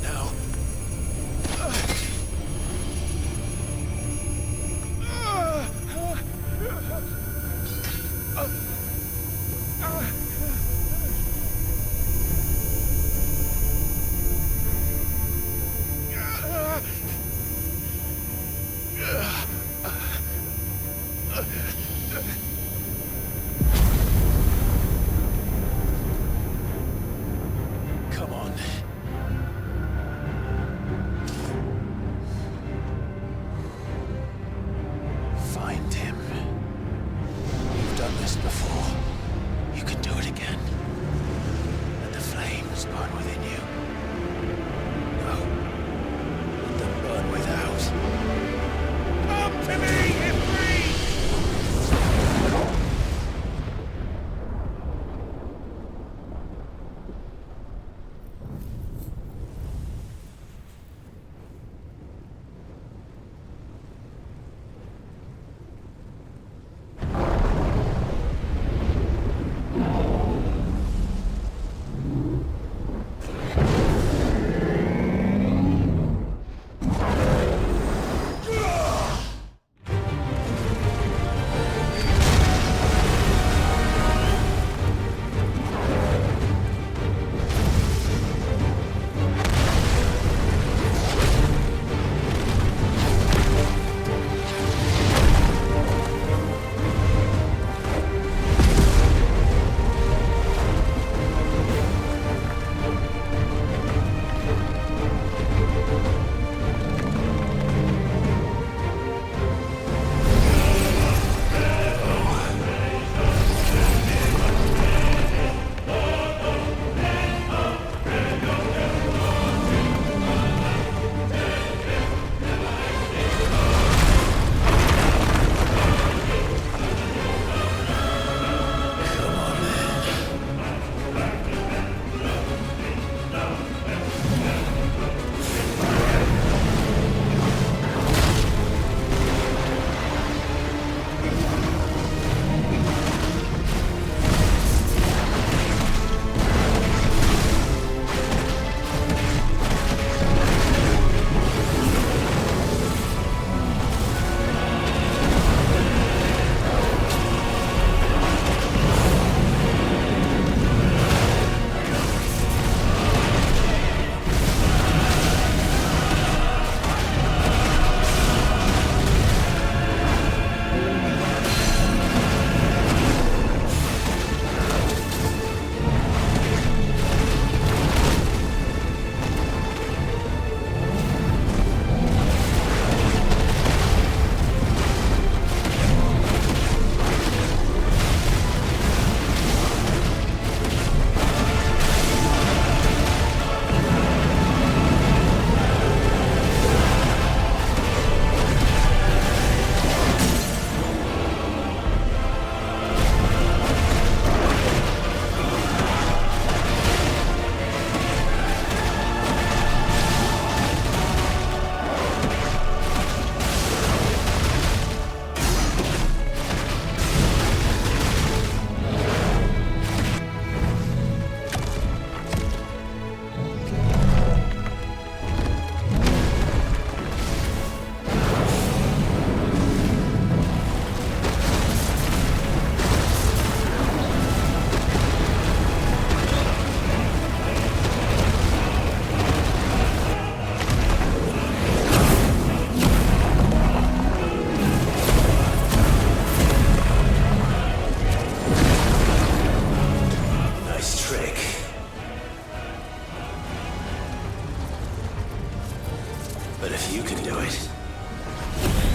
But if you can do it,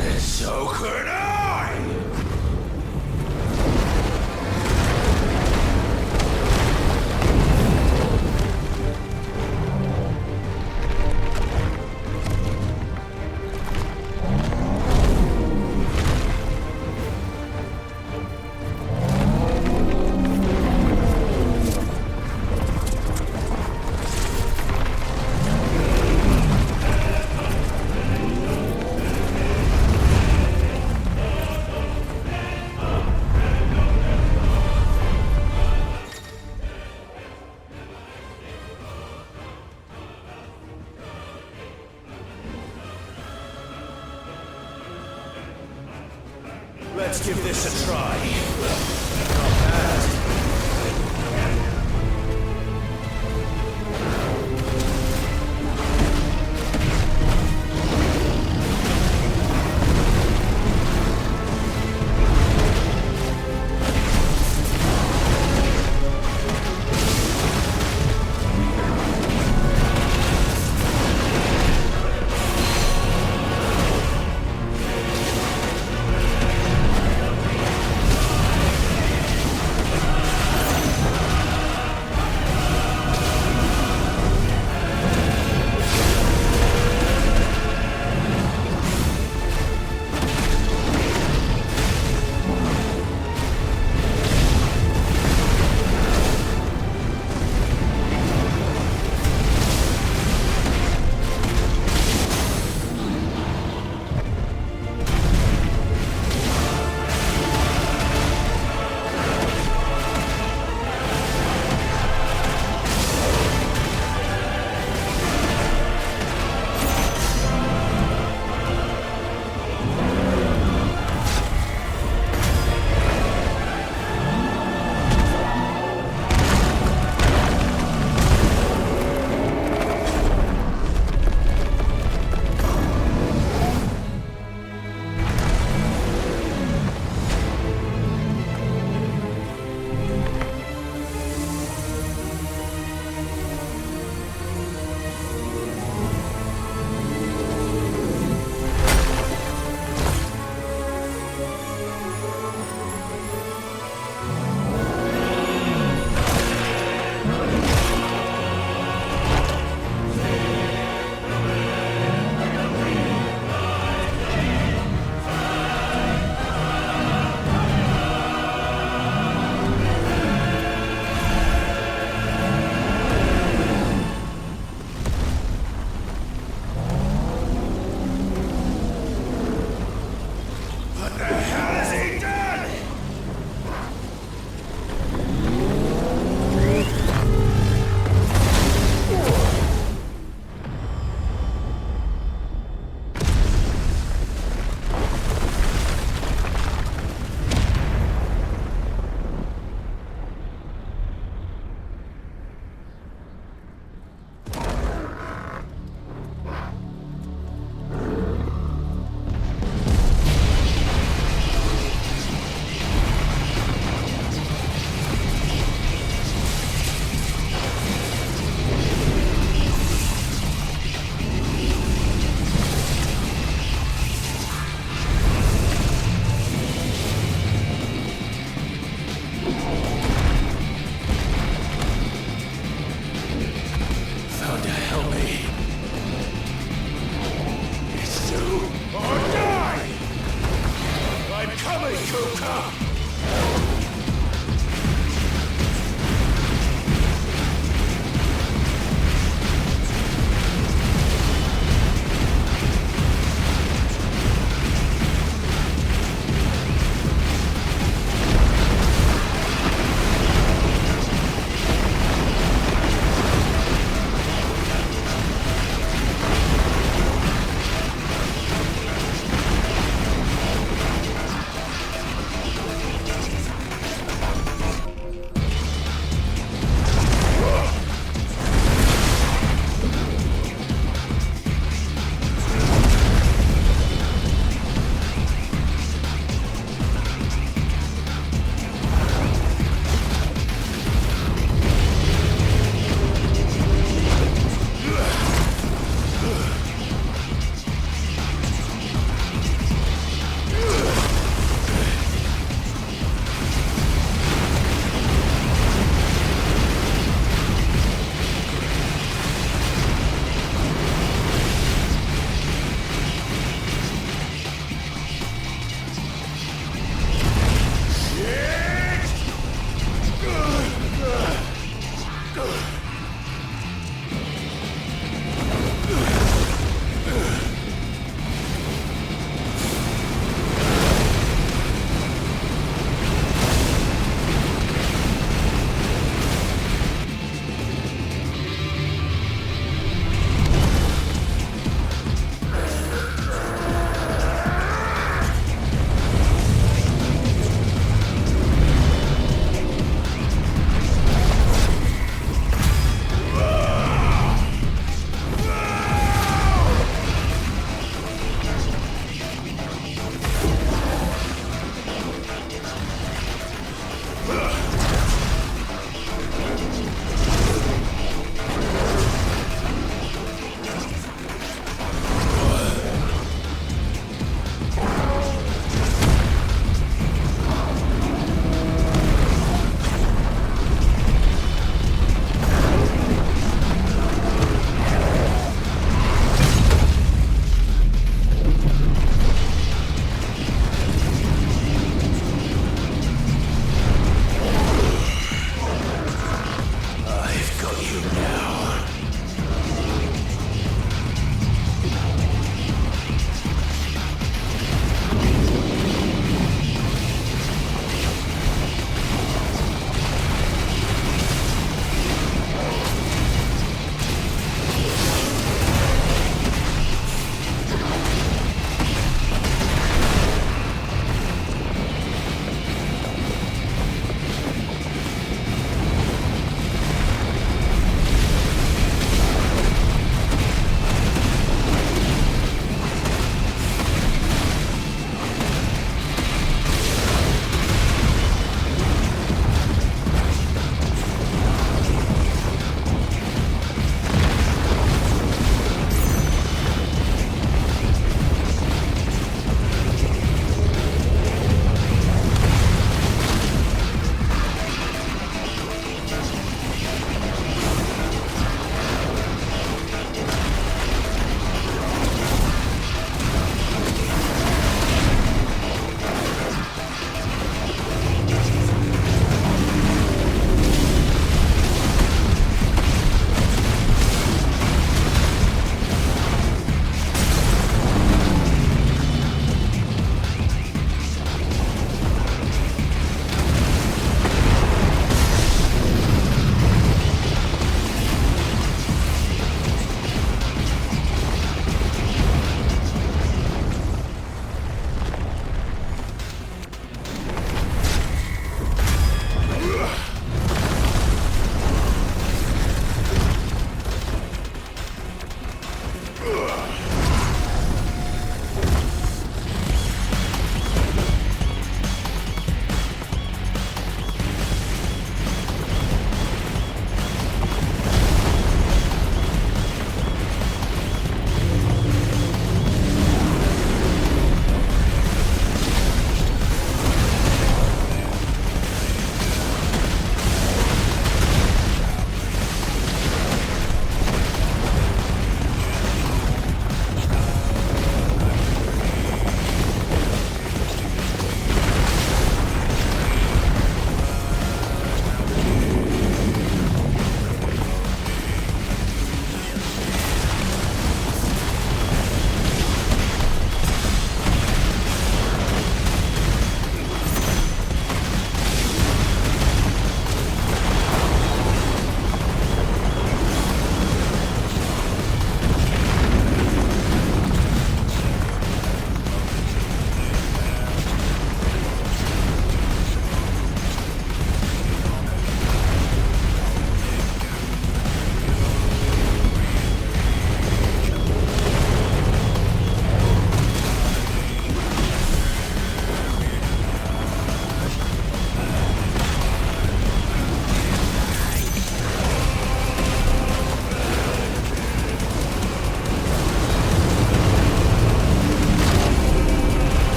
then so could I! Let's give this a try. Not bad.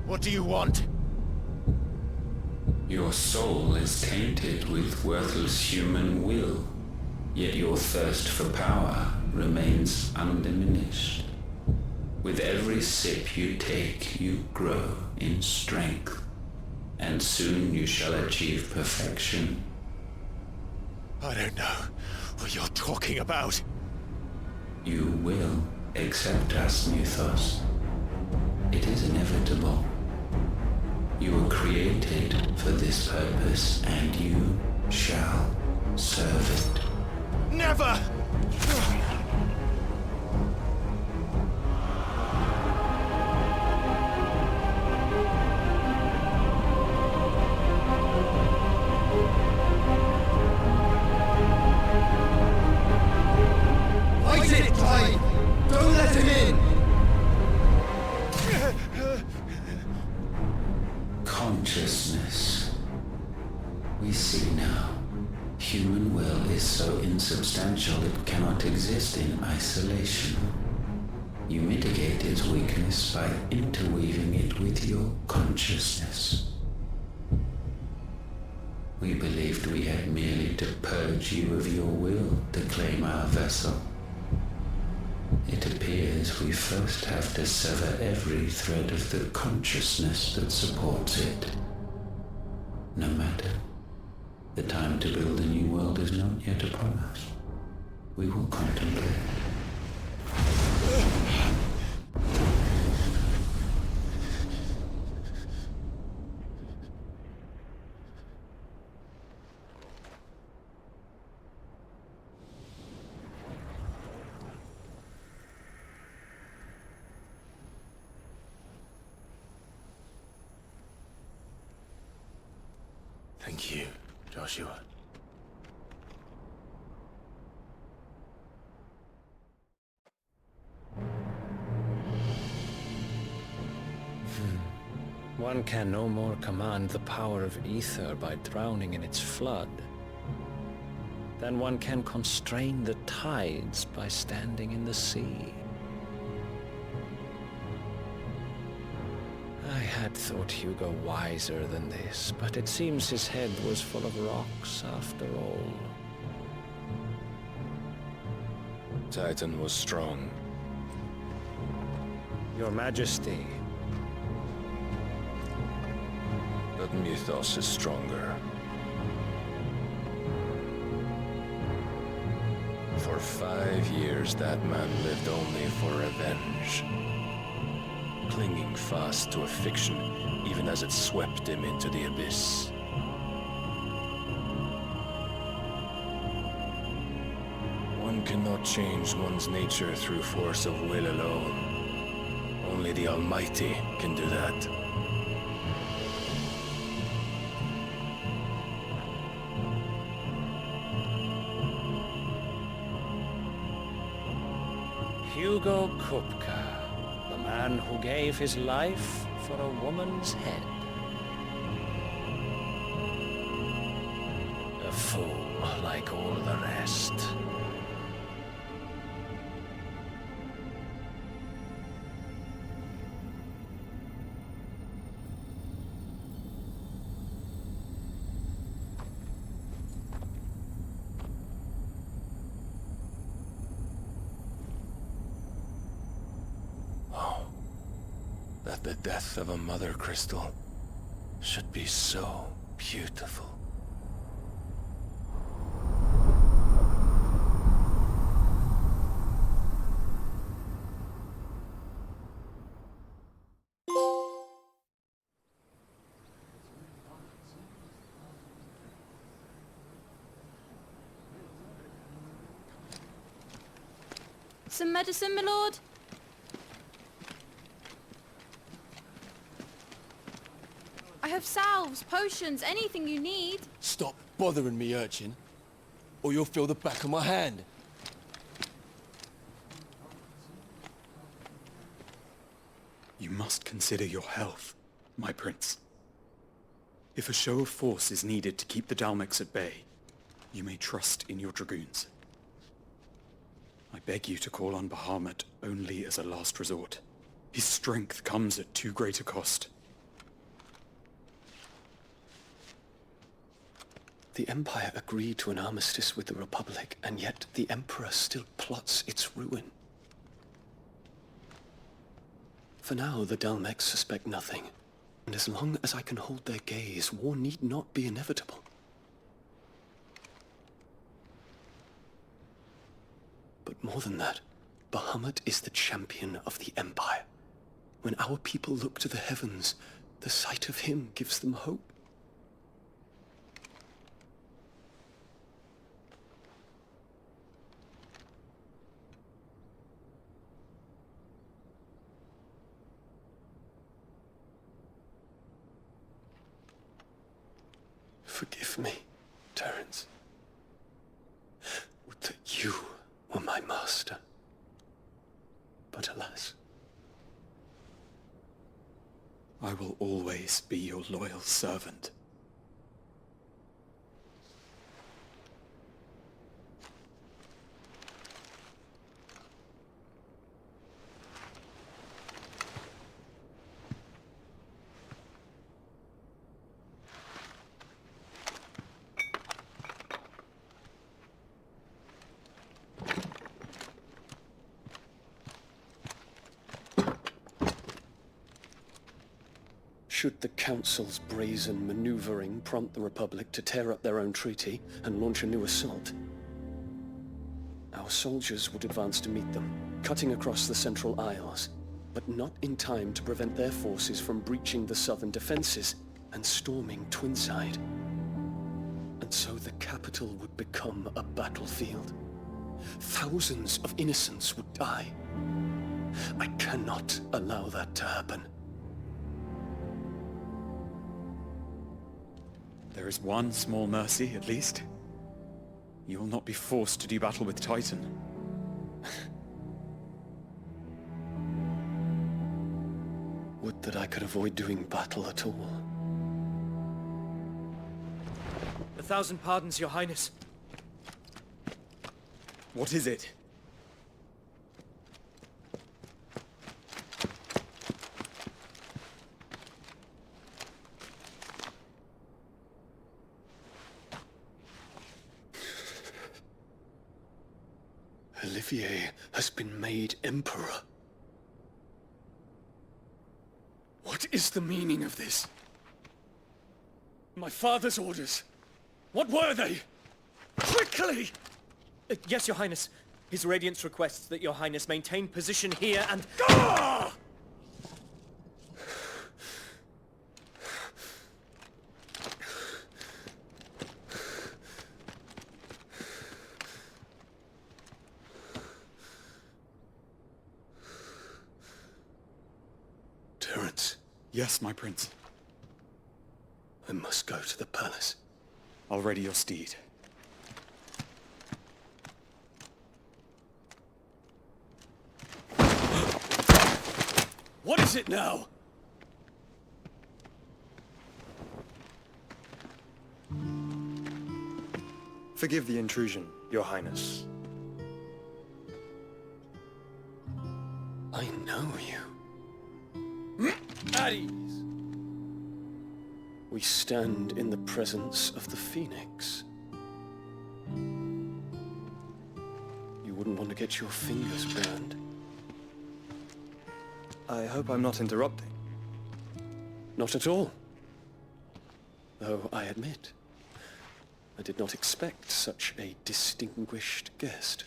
What do you want? Your soul is tainted with worthless human will, yet your thirst for power remains undiminished. With every sip you take, you grow in strength, and soon you shall achieve perfection. I don't know what you're talking about. You will accept us, Mythos. It is inevitable. You were created for this purpose, and you shall serve it. Never! Fight it, Clive! Don't let him in! Consciousness. We see now. Human will is so insubstantial it cannot exist in isolation. You mitigate its weakness by interweaving it with your consciousness. We believed we had merely to purge you of your will to claim our vessel. It appears we first have to sever every thread of the consciousness that supports it. No matter. The time to build a new world is not yet upon us. We will contemplate. Thank you, Joshua. One can no more command the power of ether by drowning in its flood than one can constrain the tides by standing in the sea. I had thought Hugo wiser than this, but it seems his head was full of rocks after all. Titan was strong. Your Majesty. But Mythos is stronger. For 5 years, that man lived only for revenge. Clinging fast to a fiction, even as it swept him into the abyss. One cannot change one's nature through force of will alone. Only the Almighty can do that. Hugo Kupka. The man who gave his life for a woman's head. A fool like all the rest. That the death of a mother crystal should be so beautiful. Some medicine, my lord? I have salves, potions, anything you need. Stop bothering me, urchin, or you'll feel the back of my hand. You must consider your health, my prince. If a show of force is needed to keep the Dalmex at bay, you may trust in your dragoons. I beg you to call on Bahamut only as a last resort. His strength comes at too great a cost. The Empire agreed to an armistice with the Republic, and yet the Emperor still plots its ruin. For now, the Dalmex suspect nothing, and as long as I can hold their gaze, war need not be inevitable. But more than that, Bahamut is the champion of the Empire. When our people look to the heavens, the sight of him gives them hope. Forgive me, Terence. Would that you were my master. But alas. I will always be your loyal servant. Should the Council's brazen maneuvering prompt the Republic to tear up their own treaty and launch a new assault, our soldiers would advance to meet them, cutting across the Central Isles, but not in time to prevent their forces from breaching the southern defenses and storming Twinside. And so the capital would become a battlefield. Thousands of innocents would die. I cannot allow that to happen. There is one small mercy, at least. You will not be forced to do battle with Titan. Would that I could avoid doing battle at all. 1,000 pardons, Your Highness. What is it? Olivier has been made Emperor. What is the meaning of this? My father's orders. What were they? Quickly! Yes, Your Highness. His Radiance requests that Your Highness maintain position here and... Ah! Terence. Yes, my prince. I must go to the palace. I'll ready your steed. What is it now? Forgive the intrusion, Your Highness. I know you. At ease. We stand in the presence of the Phoenix. You wouldn't want to get your fingers burned. I hope I'm not interrupting. Not at all. Though I admit, I did not expect such a distinguished guest.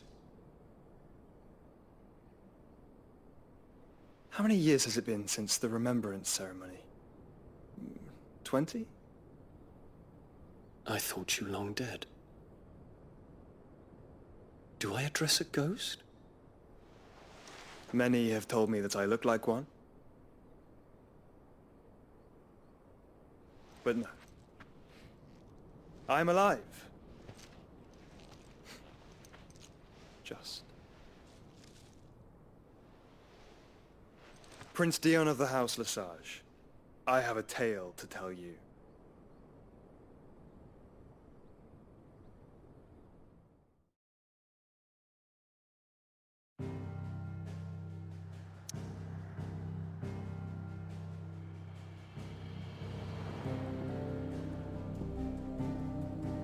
How many years has it been since the Remembrance ceremony? 20? I thought you long dead. Do I address a ghost? Many have told me that I look like one. But no. I'm alive. Just. Prince Dion of the House Lesage, I have a tale to tell you.